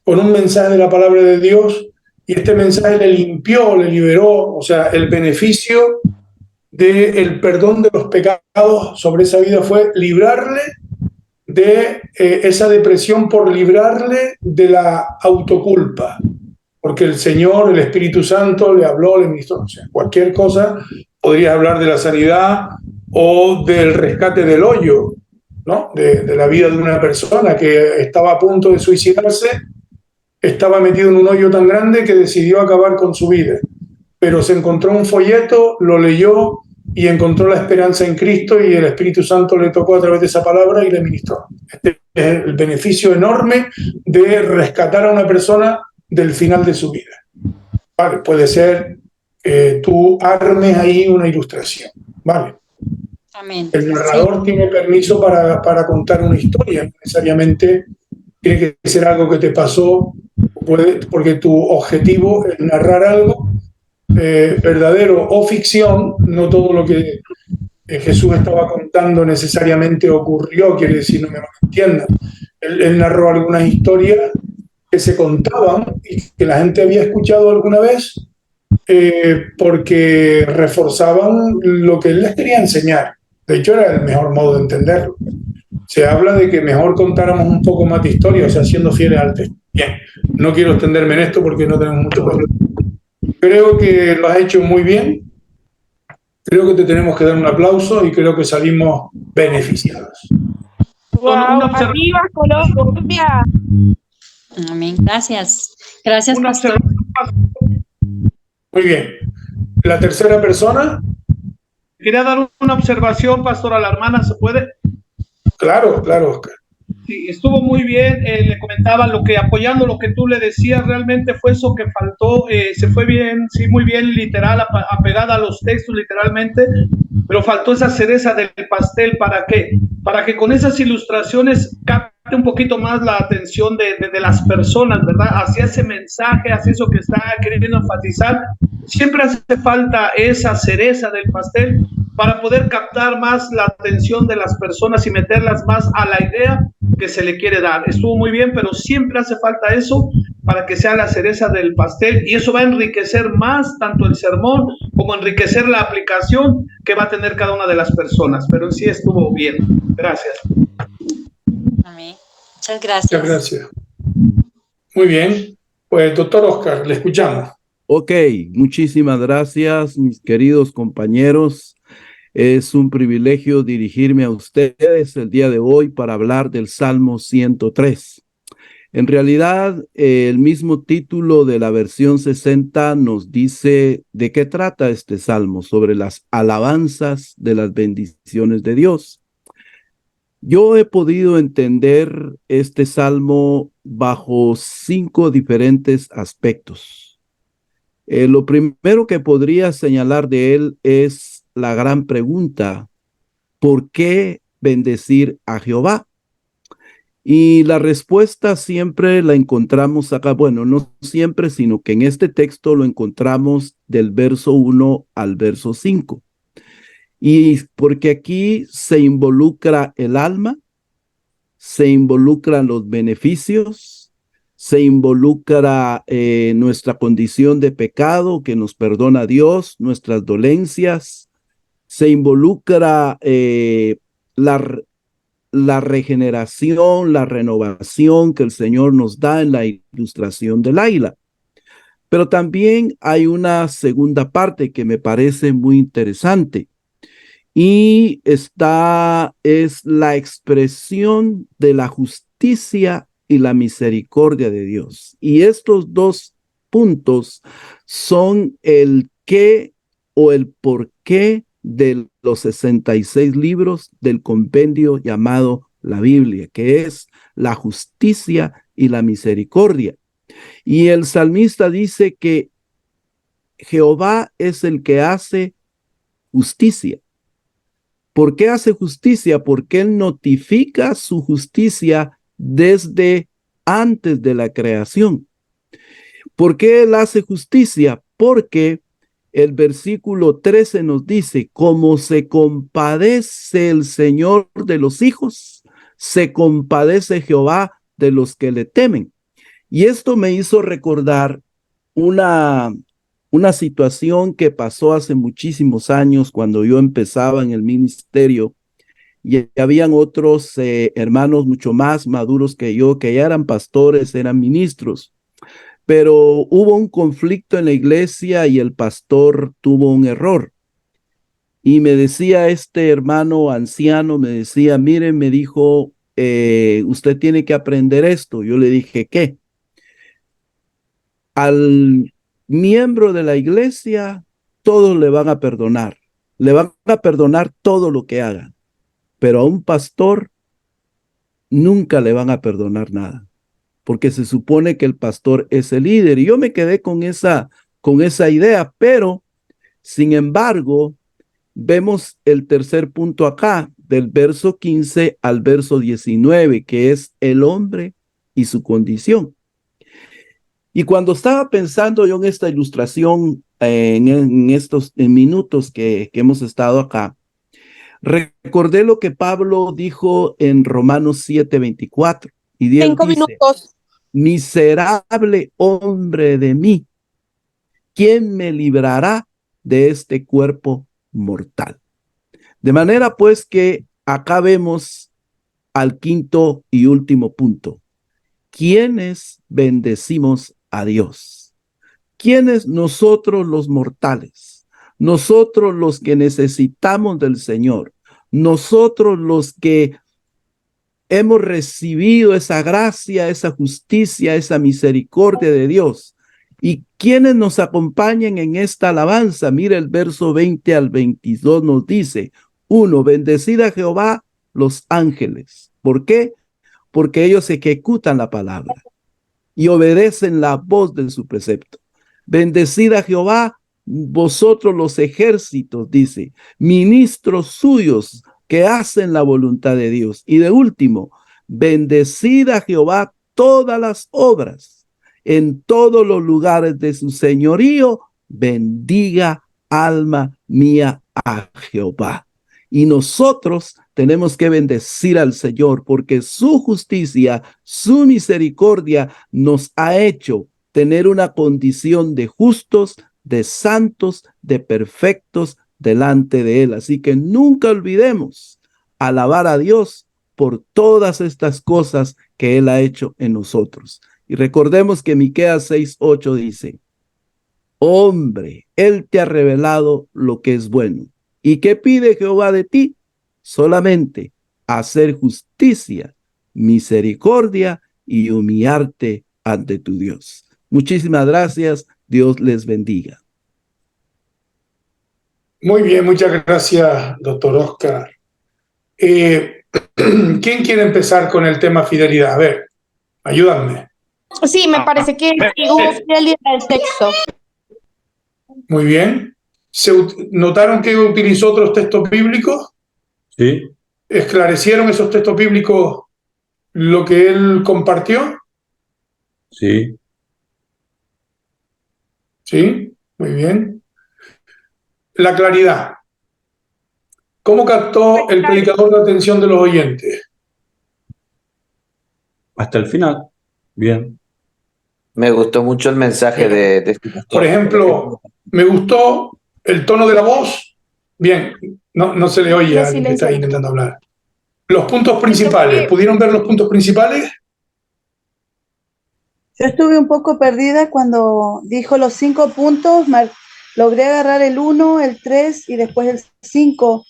con un mensaje de la palabra de Dios y este mensaje le limpió, le liberó, o sea, el beneficio del perdón de los pecados sobre esa vida fue librarle de esa depresión, por librarle de la autoculpa, porque el Señor, el Espíritu Santo le habló, le ministró, o sea, cualquier cosa. Podría hablar de la sanidad o del rescate del hoyo, ¿no? De la vida de una persona que estaba a punto de suicidarse, estaba metido en un hoyo tan grande que decidió acabar con su vida, pero se encontró un folleto, lo leyó y encontró la esperanza en Cristo, y el Espíritu Santo le tocó a través de esa palabra y le ministró. Este es el beneficio enorme de rescatar a una persona del final de su vida. Vale, puede ser que tú armes ahí una ilustración, ¿vale? Amén. El narrador tiene permiso para contar una historia, no necesariamente tiene que ser algo que te pasó, porque tu objetivo es narrar algo verdadero o ficción. No todo lo que Jesús estaba contando necesariamente ocurrió, quiere decir, no me entiendan. Él narró algunas historias que se contaban y que la gente había escuchado alguna vez, porque reforzaban lo que él les quería enseñar. De hecho, era el mejor modo de entenderlo. Se habla de que mejor contáramos un poco más de historia, o sea, siendo fieles al texto. Bien, no quiero extenderme en esto porque no tenemos mucho tiempo. Creo que lo has hecho muy bien. Creo que te tenemos que dar un aplauso y creo que salimos beneficiados. ¡Wow! ¡Arriba, Colombia! Amén. Gracias. Gracias, pastor. Muy bien. La tercera persona. Quería dar una observación, pastor, a la hermana, ¿se puede? Claro, claro, Oscar. Sí, estuvo muy bien, le comentaba apoyando lo que tú le decías, realmente fue eso que faltó, se fue bien, sí, muy bien, literal, apegada a los textos, literalmente, pero faltó esa cereza del pastel. ¿Para qué? Para que con esas ilustraciones capte un poquito más la atención de las personas, ¿verdad? Hacia ese mensaje, hacia eso que está queriendo enfatizar. Siempre hace falta esa cereza del pastel para poder captar más la atención de las personas y meterlas más a la idea que se le quiere dar. Estuvo muy bien, pero siempre hace falta eso para que sea la cereza del pastel, y eso va a enriquecer más tanto el sermón como enriquecer la aplicación que va a tener cada una de las personas. Pero sí estuvo bien. Gracias. Amén. Muchas gracias. Muchas gracias. Muy bien. Pues, doctor Oscar, le escuchamos. Ok, muchísimas gracias, mis queridos compañeros. Es un privilegio dirigirme a ustedes el día de hoy para hablar del Salmo 103. En realidad, el mismo título de la versión 60 nos dice de qué trata este salmo, sobre las alabanzas de las bendiciones de Dios. Yo he podido entender este salmo bajo 5 diferentes aspectos. Lo primero que podría señalar de él es la gran pregunta: ¿por qué bendecir a Jehová? Y la respuesta siempre la encontramos acá. Bueno, no siempre, sino que en este texto lo encontramos del verso 1 al verso 5. Y porque aquí se involucra el alma, se involucran los beneficios, se involucra nuestra condición de pecado que nos perdona Dios, nuestras dolencias, se involucra la regeneración, la renovación que el Señor nos da en la ilustración del águila. Pero también hay una segunda parte que me parece muy interesante, y esta es la expresión de la justicia y la misericordia de Dios. Y estos dos puntos son el qué o el por qué de los 66 libros del compendio llamado la Biblia, que es la justicia y la misericordia. Y el salmista dice que Jehová es el que hace justicia. ¿Por qué hace justicia? Porque Él notifica su justicia desde antes de la creación. ¿Por qué Él hace justicia? Porque el versículo 13 nos dice: como se compadece el Señor de los hijos, se compadece Jehová de los que le temen. Y esto me hizo recordar una una situación que pasó hace muchísimos años cuando yo empezaba en el ministerio, y habían otros hermanos mucho más maduros que yo, que ya eran pastores, eran ministros, pero hubo un conflicto en la iglesia y el pastor tuvo un error. Y me decía este hermano anciano, me decía, mire, me dijo, usted tiene que aprender esto. Yo le dije, ¿qué? Al miembro de la iglesia, todos le van a perdonar. Le van a perdonar todo lo que haga. Pero a un pastor nunca le van a perdonar nada, porque se supone que el pastor es el líder. Y yo me quedé con esa idea, pero sin embargo, vemos el tercer punto acá, del verso 15 al verso 19, que es el hombre y su condición. Y cuando estaba pensando yo en esta ilustración, en estos minutos que hemos estado acá, recordé lo que Pablo dijo en Romanos 7:24. Y él 5 dice, minutos. miserable hombre de mí, ¿quién me librará de este cuerpo mortal? De manera pues que acá vemos al quinto y último punto. ¿Quiénes bendecimos a Dios? ¿Quiénes? Nosotros los mortales, nosotros los que necesitamos del Señor, nosotros los que hemos recibido esa gracia, esa justicia, esa misericordia de Dios. ¿Y quienes nos acompañan en esta alabanza? Mira el verso 20 al 22 nos dice, 1, bendecid a Jehová los ángeles. ¿Por qué? Porque ellos ejecutan la palabra y obedecen la voz de su precepto. Bendecid a Jehová vosotros los ejércitos, dice, ministros suyos que hacen la voluntad de Dios. Y de último, bendecid a Jehová todas las obras, en todos los lugares de su señorío, bendiga alma mía a Jehová. Y nosotros tenemos que bendecir al Señor porque su justicia, su misericordia nos ha hecho tener una condición de justos, de santos, de perfectos delante de Él. Así que nunca olvidemos alabar a Dios por todas estas cosas que Él ha hecho en nosotros. Y recordemos que Miqueas 6:8 dice, hombre, Él te ha revelado lo que es bueno. ¿Y qué pide Jehová de ti? Solamente hacer justicia, misericordia y humillarte ante tu Dios. Muchísimas gracias. Dios les bendiga. Muy bien, muchas gracias, doctor Oscar. ¿Quién quiere empezar con el tema fidelidad? A ver, ayúdame. Sí, me parece que hubo fidelidad del texto. Muy bien. ¿Notaron que utilizó otros textos bíblicos? Sí. ¿Esclarecieron esos textos bíblicos lo que él compartió? Sí. Sí, muy bien. La claridad. ¿Cómo captó el predicador la atención de los oyentes? Hasta el final. Bien. Me gustó mucho el mensaje de este pastor. Por ejemplo, me gustó el tono de la voz. Bien, no se le oye a alguien que está intentando hablar. Los puntos principales. ¿Pudieron ver los puntos principales? Yo estuve un poco perdida cuando dijo los 5 puntos, logré agarrar el 1, el 3 y después el 5,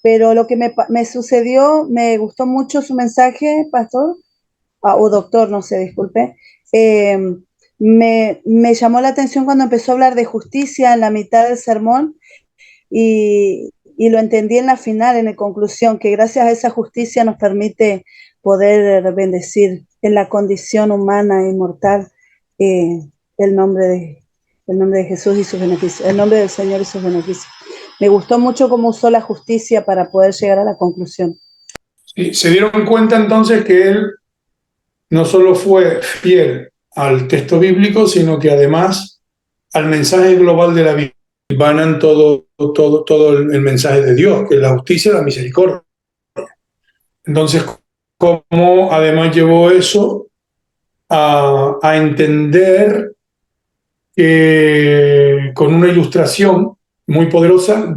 pero lo que me sucedió, me gustó mucho su mensaje, pastor, o doctor, no sé, disculpe. Me llamó la atención cuando empezó a hablar de justicia en la mitad del sermón y lo entendí en la final, en la conclusión, que gracias a esa justicia nos permite poder bendecir en la condición humana y mortal el nombre de Jesús y sus beneficios, el nombre del Señor y sus beneficios. Me gustó mucho cómo usó la justicia para poder llegar a la conclusión. Sí, se dieron cuenta entonces que él no solo fue fiel al texto bíblico, sino que además al mensaje global de la Biblia. Vanan todo el mensaje de Dios, que es la justicia y la misericordia. Entonces, ¿cómo además llevó eso a entender con una ilustración muy poderosa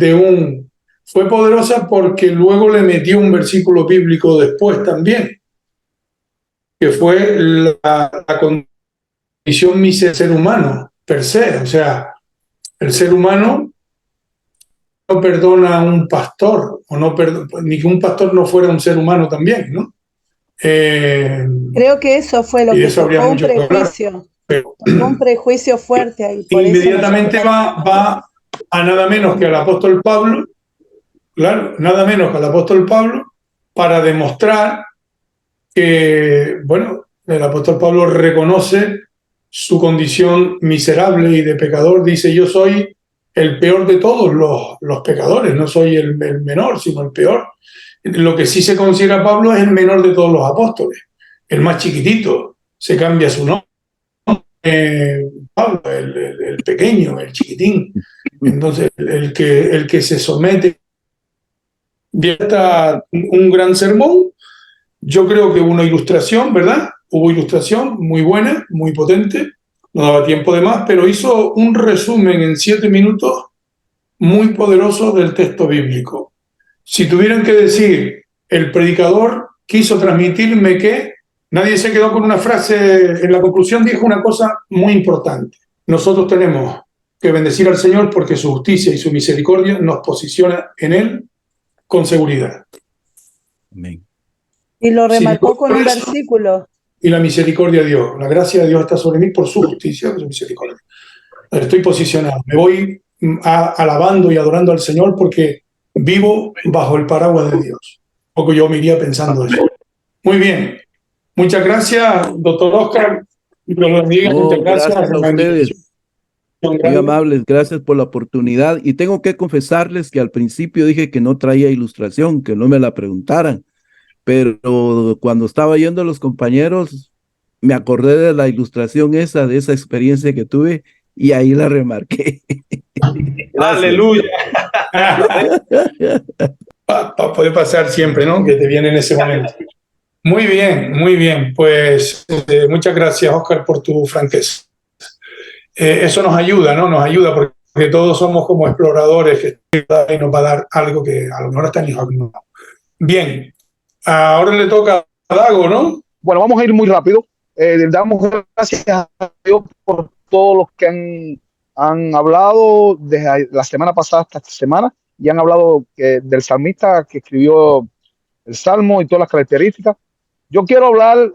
fue poderosa porque luego le metió un versículo bíblico después también, que fue la condición del ser humano per se. O sea, el ser humano no perdona a un pastor, o no ni que un pastor no fuera un ser humano también, ¿no? Creo que eso fue lo que eso habría tocó un mucho que hablar, prejuicio. pero Un prejuicio fuerte ahí. Por inmediatamente va a nada menos que al apóstol Pablo, claro, nada menos que al apóstol Pablo, para demostrar que, bueno, el apóstol Pablo reconoce su condición miserable y de pecador. Dice: yo soy el peor de todos los pecadores, no soy el menor, sino el peor. Lo que sí se considera Pablo es el menor de todos los apóstoles, el más chiquitito. Se cambia su nombre, Pablo, el pequeño, el chiquitín. Entonces, el que se somete. Ya está un gran sermón. Yo creo que hubo una ilustración, ¿verdad? Hubo ilustración muy buena, muy potente. No daba tiempo de más, pero hizo un resumen en 7 minutos muy poderoso del texto bíblico. Si tuvieran que decir, el predicador quiso transmitirme que, nadie se quedó con una frase. En la conclusión dijo una cosa muy importante: nosotros tenemos que bendecir al Señor porque su justicia y su misericordia nos posiciona en Él con seguridad. Amén. Y lo remarcó con un versículo. Y la misericordia de Dios, la gracia de Dios está sobre mí por su justicia, por su misericordia. Estoy posicionado, me voy alabando y adorando al Señor porque vivo bajo el paraguas de Dios. Poco yo me iría pensando eso. Muy bien. Muchas gracias, doctor Oscar. Muchas gracias a ustedes. Muy amables, gracias por la oportunidad. Y tengo que confesarles que al principio dije que no traía ilustración, que no me la preguntaran. Pero cuando estaba yendo a los compañeros, me acordé de la ilustración esa, de esa experiencia que tuve, y ahí la remarqué. Aleluya. Puede pasar siempre, ¿no? Que te viene en ese momento. Muy bien, muy bien. Pues muchas gracias, Oscar, por tu franqueza. Eso nos ayuda, ¿no? Nos ayuda porque todos somos como exploradores que nos va a dar algo que a lo mejor está en no. Bien. Ahora le toca a Dago, ¿no? Bueno, vamos a ir muy rápido. Damos gracias a Dios por todos los que han hablado desde la semana pasada hasta esta semana y han hablado del salmista que escribió el Salmo y todas las características. Yo quiero hablar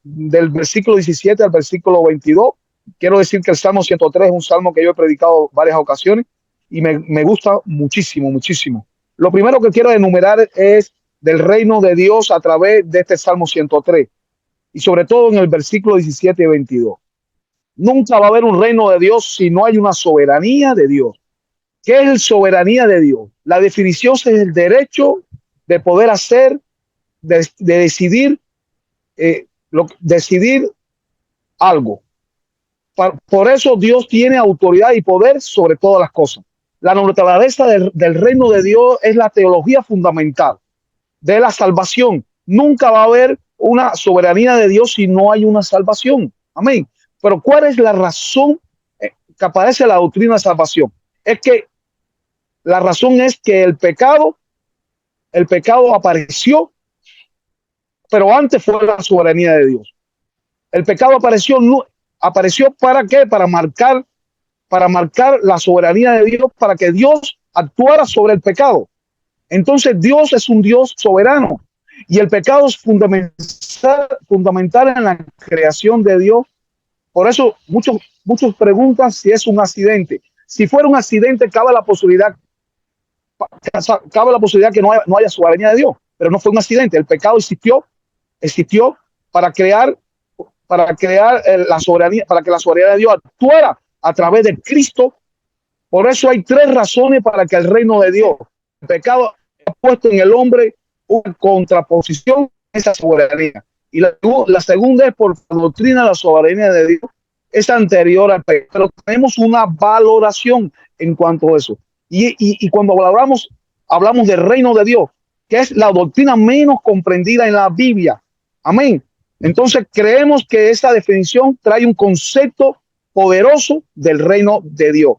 del versículo 17 al versículo 22. Quiero decir que el Salmo 103 es un salmo que yo he predicado varias ocasiones y me gusta muchísimo, muchísimo. Lo primero que quiero enumerar es del reino de Dios a través de este Salmo 103 y sobre todo en el versículo 17 y 22. Nunca va a haber un reino de Dios si no hay una soberanía de Dios. ¿Qué es la soberanía de Dios? La definición es el derecho de poder hacer, de decidir, decidir algo. Por eso Dios tiene autoridad y poder sobre todas las cosas. La naturaleza del reino de Dios es la teología fundamental de la salvación. Nunca va a haber una soberanía de Dios si no hay una salvación. Amén. Pero ¿cuál es la razón que aparece la doctrina de salvación? Es que la razón es que el pecado apareció, pero antes fue la soberanía de Dios. El pecado apareció ¿para qué? Para marcar la soberanía de Dios, para que Dios actuara sobre el pecado. Entonces Dios es un Dios soberano y el pecado es fundamental en la creación de Dios. Por eso muchos preguntan si es un accidente. Si fuera un accidente, cabe la posibilidad que no haya soberanía de Dios, pero no fue un accidente. El pecado existió para crear la soberanía, para que la soberanía de Dios actuara a través de Cristo. Por eso hay 3 razones para que el reino de Dios, el pecado ha puesto en el hombre una contraposición a esa soberanía. Y la segunda es por la doctrina de la soberanía de Dios, es anterior al pecado. Pero tenemos una valoración en cuanto a eso. Y cuando hablamos del reino de Dios, que es la doctrina menos comprendida en la Biblia. Amén. Entonces creemos que esa definición trae un concepto poderoso del reino de Dios.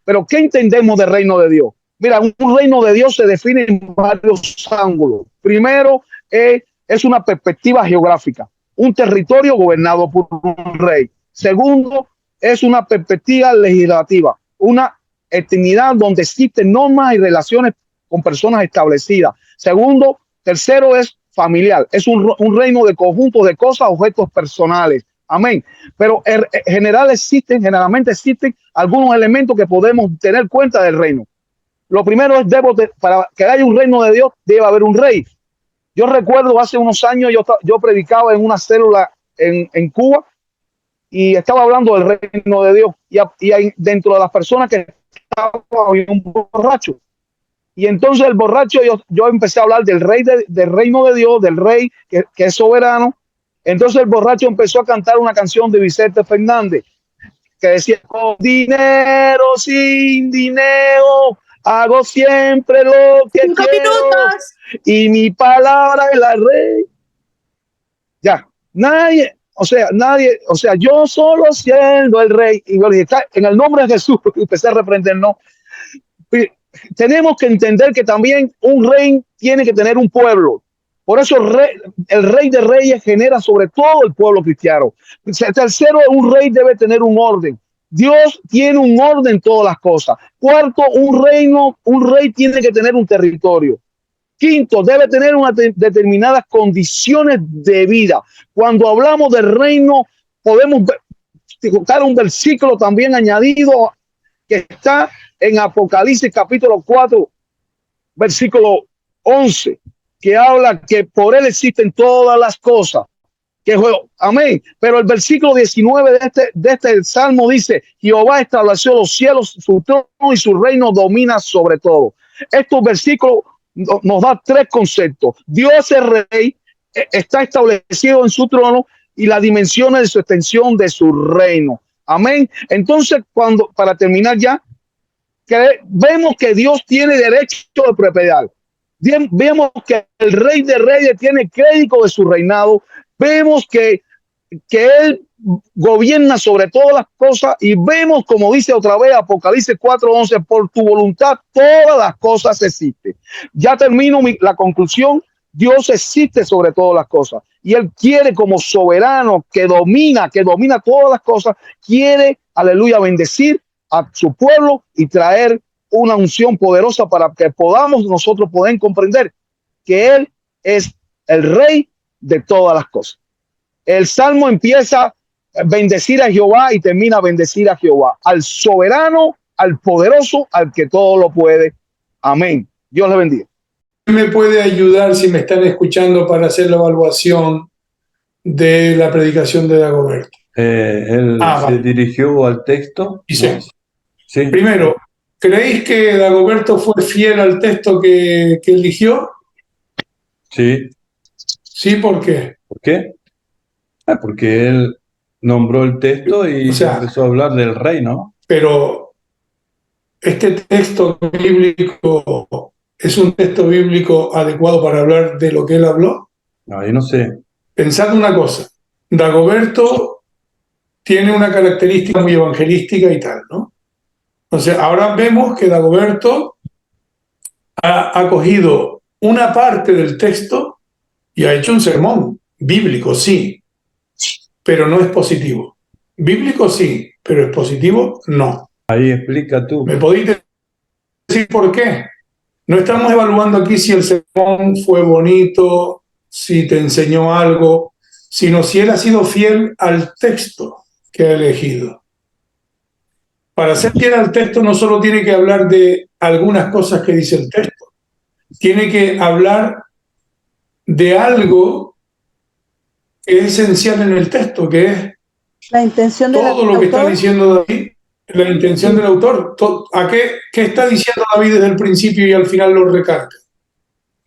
Pero ¿qué entendemos del reino de Dios? Mira, un reino de Dios se define en varios ángulos. Primero, es una perspectiva geográfica, un territorio gobernado por un rey. Segundo, es una perspectiva legislativa, una eternidad donde existen normas y relaciones con personas establecidas. Segundo, tercero es familiar, es un reino de conjuntos de cosas, objetos personales. Amén. Pero generalmente existen algunos elementos que podemos tener cuenta del reino. Lo primero es, para que haya un reino de Dios, debe haber un rey. Yo recuerdo hace unos años, yo predicaba en una célula en Cuba y estaba hablando del reino de Dios. Y dentro de las personas que estaban había un borracho. Y entonces el borracho, yo empecé a hablar del rey del reino de Dios, del rey que es soberano. Entonces el borracho empezó a cantar una canción de Vicente Fernández que decía: con dinero, sin dinero, hago siempre lo que 5 quiero. minutos. Y Mi palabra es la rey. Ya, nadie, yo solo siendo el rey. Y yo le dije, está en el nombre de Jesús, y empecé a reprendernos. Tenemos que entender que también un rey tiene que tener un pueblo. Por eso el rey de reyes genera sobre todo el pueblo cristiano. Tercero, un rey debe tener un orden. Dios tiene un orden en todas las cosas. Cuarto, un rey tiene que tener un territorio. Quinto, debe tener unas determinadas condiciones de vida. Cuando hablamos del reino, podemos buscar un versículo también añadido que está en Apocalipsis capítulo 4, versículo 11, que habla que por él existen todas las cosas. Amén. Pero el versículo 19 de este salmo dice: Jehová estableció los cielos, su trono y su reino domina sobre todo. Estos versículos nos da tres conceptos. Dios es rey, está establecido en su trono y las dimensiones de su extensión de su reino. Amén. Entonces, para terminar ya, vemos que Dios tiene derecho de propiedad. Vemos que el rey de reyes tiene crédito de su reinado. Vemos que él gobierna sobre todas las cosas y vemos, como dice otra vez Apocalipsis 4:11, por tu voluntad todas las cosas existen. Ya termino la conclusión. Dios existe sobre todas las cosas y él quiere, como soberano que domina todas las cosas, quiere, aleluya, bendecir a su pueblo y traer una unción poderosa para que nosotros poder comprender que él es el rey de todas las cosas. El salmo empieza a bendecir a Jehová y termina a bendecir a Jehová, al soberano, al poderoso, al que todo lo puede. Amén. Dios le bendiga. ¿Me puede ayudar, si me están escuchando, para hacer la evaluación de la predicación de Dagoberto? Él se dirigió al texto. Dice, ¿no? Sí. Primero, ¿creéis que Dagoberto fue fiel al texto que eligió? Sí. Sí, ¿por qué? ¿Por qué? Porque él nombró el texto y empezó a hablar del rey, ¿no? Pero este texto bíblico es un texto bíblico adecuado para hablar de lo que él habló. No, yo no sé. Pensad una cosa, Dagoberto tiene una característica muy evangelística y tal, ¿no? Entonces, ahora vemos que Dagoberto ha cogido una parte del texto y ha hecho un sermón bíblico, sí, pero no es positivo. Bíblico sí, pero expositivo no. Ahí explica tú. ¿Me podéis decir por qué? No estamos evaluando aquí si el sermón fue bonito, si te enseñó algo, sino si él ha sido fiel al texto que ha elegido. Para ser fiel al texto no solo tiene que hablar de algunas cosas que dice el texto, tiene que hablar de algo que es esencial en el texto, que es la intención de todo lo que está diciendo David, la intención del autor. ¿A qué está diciendo David desde el principio y al final lo recarga?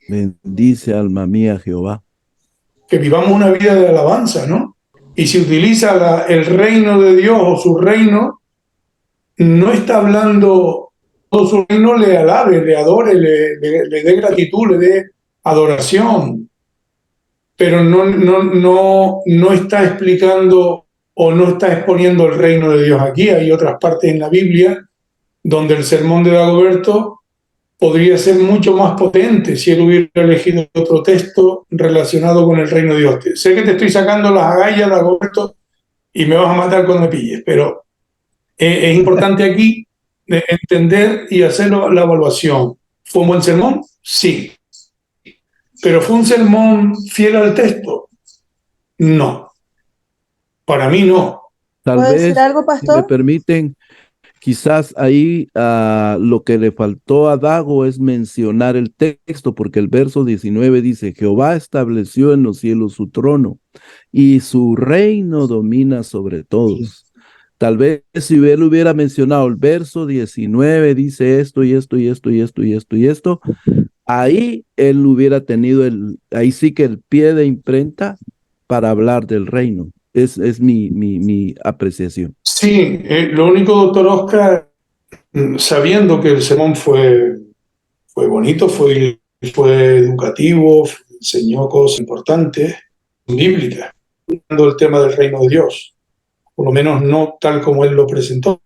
Bendice, alma mía, Jehová. Que vivamos una vida de alabanza, ¿no? Y si utiliza el reino de Dios o su reino, no está hablando todo su reino, le alabe, le adore, le dé gratitud, le dé adoración. Pero no está explicando o no está exponiendo el reino de Dios aquí. Hay otras partes en la Biblia donde el sermón de Dagoberto podría ser mucho más potente si él hubiera elegido otro texto relacionado con el reino de Dios. Sé que te estoy sacando las agallas, Dagoberto, y me vas a matar cuando me pilles, pero es importante aquí entender y hacer la evaluación. ¿Fue un buen sermón? Sí. ¿Pero fue un sermón fiel al texto? No. Para mí no. Tal ¿Puedo vez, decir algo, si me pastor? permiten, quizás ahí lo que le faltó a Dago es mencionar el texto, porque el verso 19 dice, Jehová estableció en los cielos su trono y su reino domina sobre todos. Tal vez si él hubiera mencionado el verso 19, dice esto y esto y esto y esto y esto y esto, ahí él hubiera tenido ahí sí que el pie de imprenta para hablar del reino. Es mi apreciación. Sí, lo único, doctor Oscar, sabiendo que el sermón fue bonito, fue educativo, enseñó cosas importantes, bíblicas, hablando del tema del reino de Dios, por lo menos no tal como él lo presentó,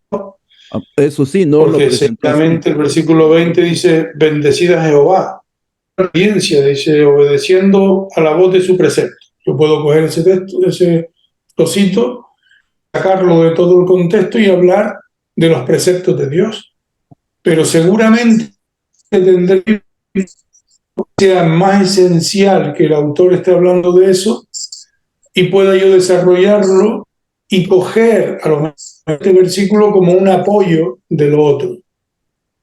Eso sí, no lo porque presentó así. exactamente el versículo 20 dice, bendecida Jehová, obediencia, dice, obedeciendo a la voz de su precepto. Yo puedo coger ese texto, ese trocito, sacarlo de todo el contexto y hablar de los preceptos de Dios, pero seguramente tendré que sea más esencial que el autor esté hablando de eso y pueda yo desarrollarlo y coger a lo mejor este versículo como un apoyo de lo otro.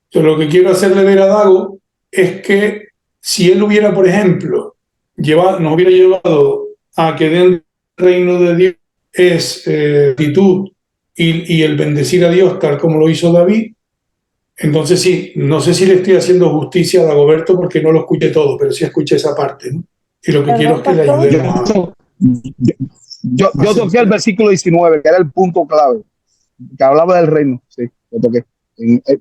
Entonces, lo que quiero hacerle ver a Dago es que si él hubiera, por ejemplo, nos hubiera llevado a que dentro del reino de Dios es actitud y el bendecir a Dios tal como lo hizo David, entonces sí, no sé si le estoy haciendo justicia a Dagoberto porque no lo escuché todo, pero sí escuché esa parte, ¿no? Y lo que quiero es que le ayudemos a... Yo toqué el versículo 19, que era el punto clave, que hablaba del reino. Sí, lo toqué.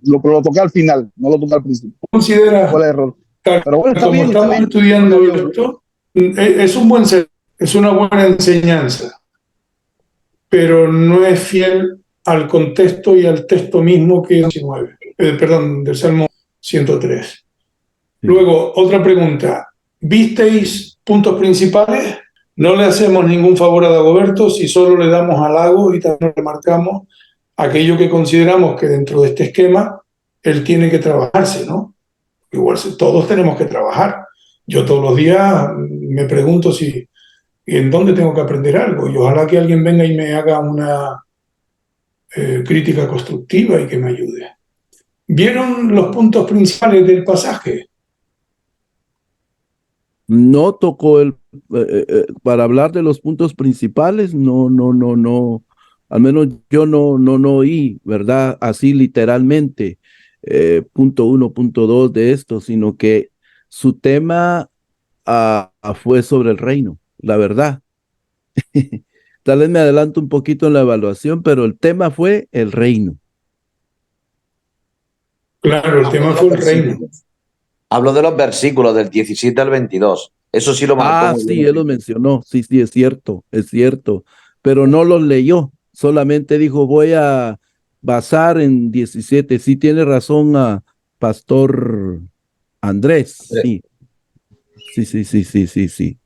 Lo toqué al final, no lo toqué al principio. Considera, fue el error. Pero bueno, está como bien, estamos estudiando esto, es un buen ser, es una buena enseñanza, pero no es fiel al contexto y al texto mismo que es 19, perdón, del Salmo 103. Luego, otra pregunta. ¿Visteis puntos principales? No le hacemos ningún favor a Dagoberto si solo le damos halago y también remarcamos aquello que consideramos que dentro de este esquema él tiene que trabajarse, ¿no? Igual todos tenemos que trabajar. Yo todos los días me pregunto si en dónde tengo que aprender algo y ojalá que alguien venga y me haga una crítica constructiva y que me ayude. ¿Vieron los puntos principales del pasaje? No tocó para hablar de los puntos principales, no, al menos yo no oí, ¿verdad? Así literalmente, punto 1, punto 2 de esto, sino que su tema fue sobre el reino, la verdad. Tal vez me adelanto un poquito en la evaluación, pero el tema fue el reino. Claro, el tema fue el reino. Hablo de los versículos del 17 al 22. Eso sí lo marcó muy Sí, bien. él lo mencionó. Sí, es cierto. Pero no los leyó. Solamente dijo, voy a basar en 17. Sí, tiene razón Pastor Andrés. Sí. Sí.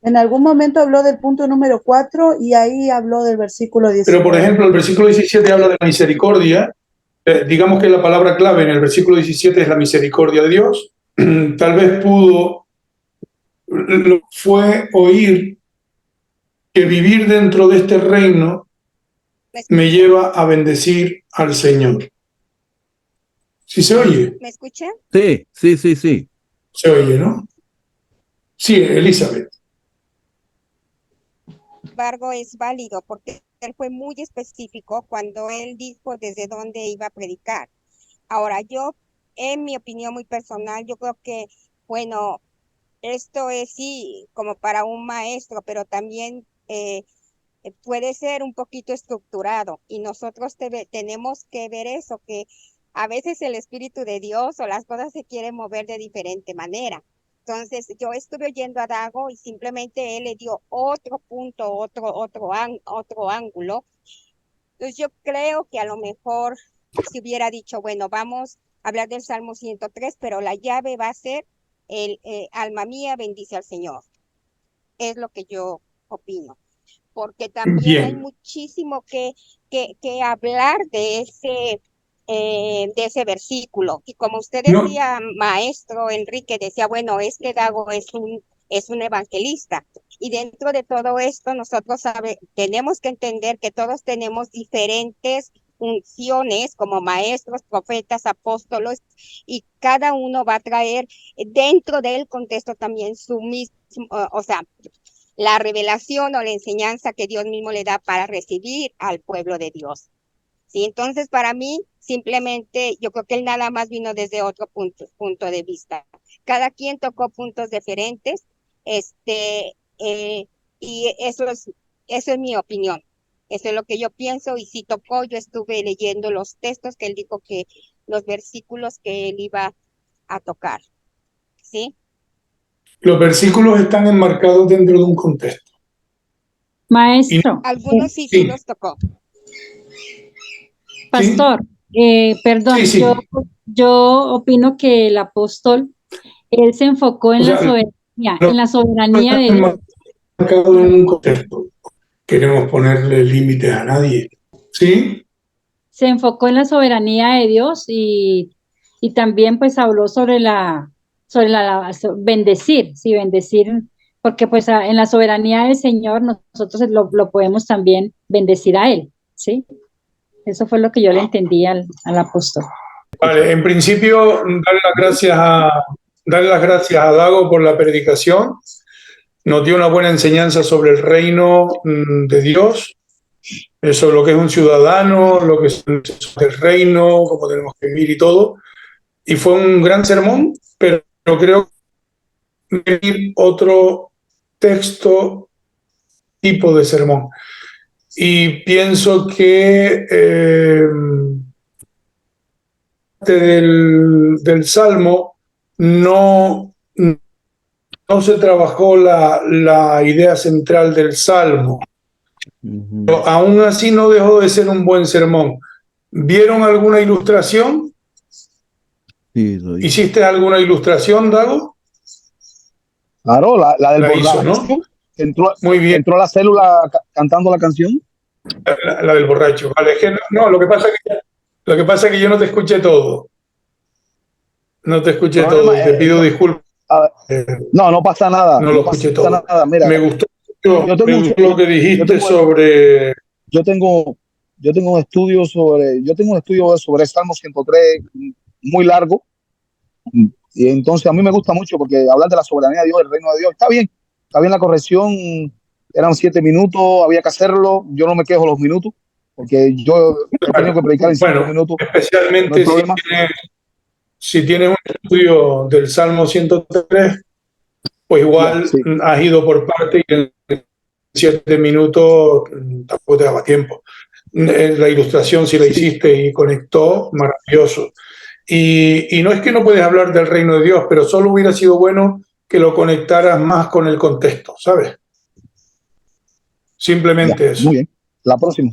En algún momento habló del punto número 4 y ahí habló del versículo 19. Pero, por ejemplo, el versículo 17 habla de la misericordia. Digamos que la palabra clave en el versículo 17 es la misericordia de Dios. Tal vez fue oír que vivir dentro de este reino me lleva a bendecir al Señor. ¿Sí se oye? ¿Me escuchan? Sí. Se oye, ¿no? Sí, Elizabeth. Sin embargo, es válido porque él fue muy específico cuando él dijo desde dónde iba a predicar. Ahora, yo, en mi opinión muy personal, yo creo que, bueno, esto es sí como para un maestro, pero también puede ser un poquito estructurado y nosotros tenemos que ver eso, que a veces el Espíritu de Dios o las cosas se quieren mover de diferente manera. Entonces, yo estuve oyendo a Dago y simplemente él le dio otro punto, otro ángulo. Entonces, yo creo que a lo mejor si hubiera dicho, bueno, vamos a hablar del Salmo 103, pero la llave va a ser alma mía, bendice al Señor. Es lo que yo opino. Porque también hay muchísimo que hablar de ese versículo. Y como usted decía, maestro Enrique, decía, bueno, es que Dago es un evangelista. Y dentro de todo esto, nosotros tenemos que entender que todos tenemos diferentes funciones como maestros, profetas, apóstolos, y cada uno va a traer dentro del contexto también su mismo, o sea, la revelación o la enseñanza que Dios mismo le da para recibir al pueblo de Dios. ¿Sí? Entonces, para mí, simplemente, yo creo que él nada más vino desde otro punto de vista. Cada quien tocó puntos diferentes, y eso es mi opinión. Eso es lo que yo pienso, y si tocó, yo estuve leyendo los textos que él dijo los versículos que él iba a tocar. ¿Sí? Los versículos están enmarcados dentro de un contexto. Maestro. Algunos sí los tocó. Pastor, perdón, yo opino que el apóstol, él se enfocó en la soberanía de Dios. Enmarcado en un contexto. Queremos ponerle límites a nadie. ¿Sí? Se enfocó en la soberanía de Dios y también pues habló sobre bendecir, porque pues en la soberanía del Señor nosotros lo podemos también bendecir a Él, ¿sí? Eso fue lo que yo le entendí al apóstol. Vale, en principio, darle las gracias a Dago por la predicación. Nos dio una buena enseñanza sobre el reino de Dios, sobre lo que es un ciudadano, lo que es el reino, cómo tenemos que vivir y todo. Y fue un gran sermón, pero creo que hay otro tipo de sermón. Y pienso que del Salmo no se trabajó la idea central del Salmo. Pero aún así no dejó de ser un buen sermón. ¿Vieron alguna ilustración? Sí, ¿Hiciste alguna ilustración, Dago? Claro, la del borracho, ¿no? Muy bien. Entró a la célula cantando la canción. La del borracho. Vale, es que no, lo que pasa es que yo no te escuché todo. No te escuché todo y te pido disculpas. No pasa nada. No lo escuché todo. Nada. Mira, me gustó lo que dijiste sobre... Yo tengo un estudio sobre el Salmo 103 muy largo. Y entonces a mí me gusta mucho porque hablar de la soberanía de Dios, el reino de Dios, está bien la corrección, eran 7 minutos, había que hacerlo, yo no me quejo los minutos, porque yo he tenido que predicar en 5 minutos. Especialmente si tienes un estudio del Salmo 103, pues igual has ido por parte y en 7 minutos tampoco te daba tiempo. La ilustración, si la hiciste y conectó, maravilloso. Y no es que no puedes hablar del reino de Dios, pero solo hubiera sido bueno que lo conectaras más con el contexto, ¿sabes? Simplemente eso. Muy bien. La próxima.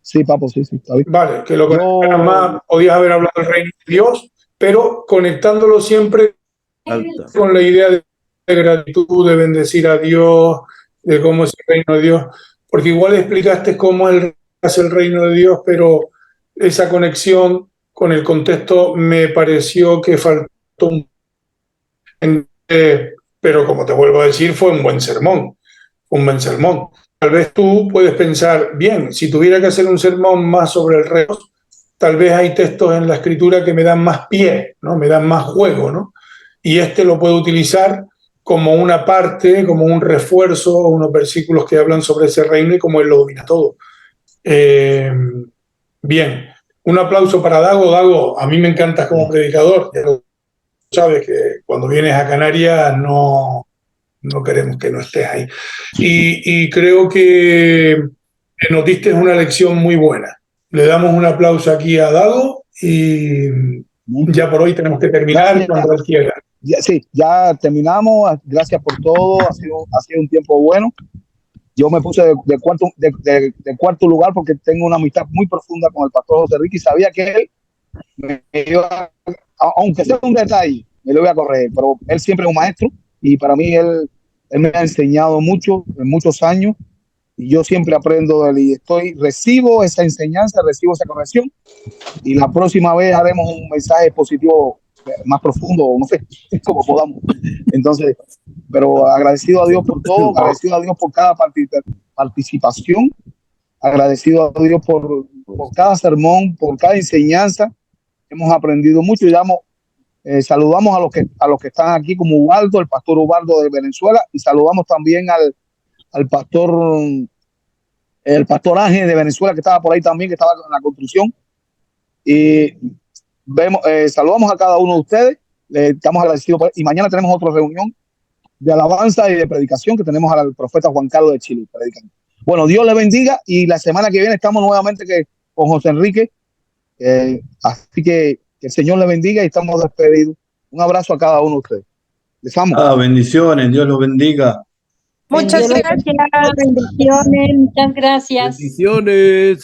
Sí, papo, sí, está bien. Vale, que lo conectaras más, podías haber hablado del reino de Dios, pero conectándolo siempre con la idea de gratitud, de bendecir a Dios, de cómo es el reino de Dios, porque igual explicaste cómo es el reino de Dios, pero esa conexión con el contexto me pareció que faltó pero como te vuelvo a decir, fue un buen sermón. Tal vez tú puedes pensar, bien, si tuviera que hacer un sermón más sobre el reino, tal vez hay textos en la escritura que me dan más pie, ¿no? Me dan más juego, ¿no? Y lo puedo utilizar como una parte, como un refuerzo, unos versículos que hablan sobre ese reino y cómo él lo domina todo. Bien. Un aplauso para Dago. Dago, a mí me encantas como predicador. Ya lo sabes que cuando vienes a Canarias no queremos que no estés ahí. Y creo que nos diste una lección muy buena. Le damos un aplauso aquí a Dago y ya por hoy tenemos que terminar cuando él quiera. Sí, ya terminamos. Gracias por todo. Ha sido un tiempo bueno. Yo me puse de cuarto lugar porque tengo una amistad muy profunda con el pastor José Enrique y sabía que él me iba, aunque sea un detalle, me lo iba a corregir, pero él siempre es un maestro y para mí él me ha enseñado mucho en muchos años y yo siempre aprendo de él y recibo esa enseñanza, recibo esa corrección y la próxima vez haremos un mensaje positivo más profundo, no sé, como podamos. Entonces, pero agradecido a Dios por todo, agradecido a Dios por cada participación, agradecido a Dios por cada sermón, por cada enseñanza. Hemos aprendido mucho y saludamos a los que están aquí como Ubaldo, el pastor Ubaldo de Venezuela, y saludamos también al pastor Ángel de Venezuela que estaba por ahí también, que estaba en la construcción. Y saludamos a cada uno de ustedes, estamos agradecidos y mañana tenemos otra reunión de alabanza y de predicación que tenemos al profeta Juan Carlos de Chile predicando. Bueno, Dios le bendiga y la semana que viene estamos nuevamente con José Enrique, así que el Señor le bendiga y estamos despedidos. Un abrazo a cada uno de ustedes. Les amo. Bendiciones, Dios los bendiga. Muchas gracias, bendiciones, muchas gracias. Bendiciones.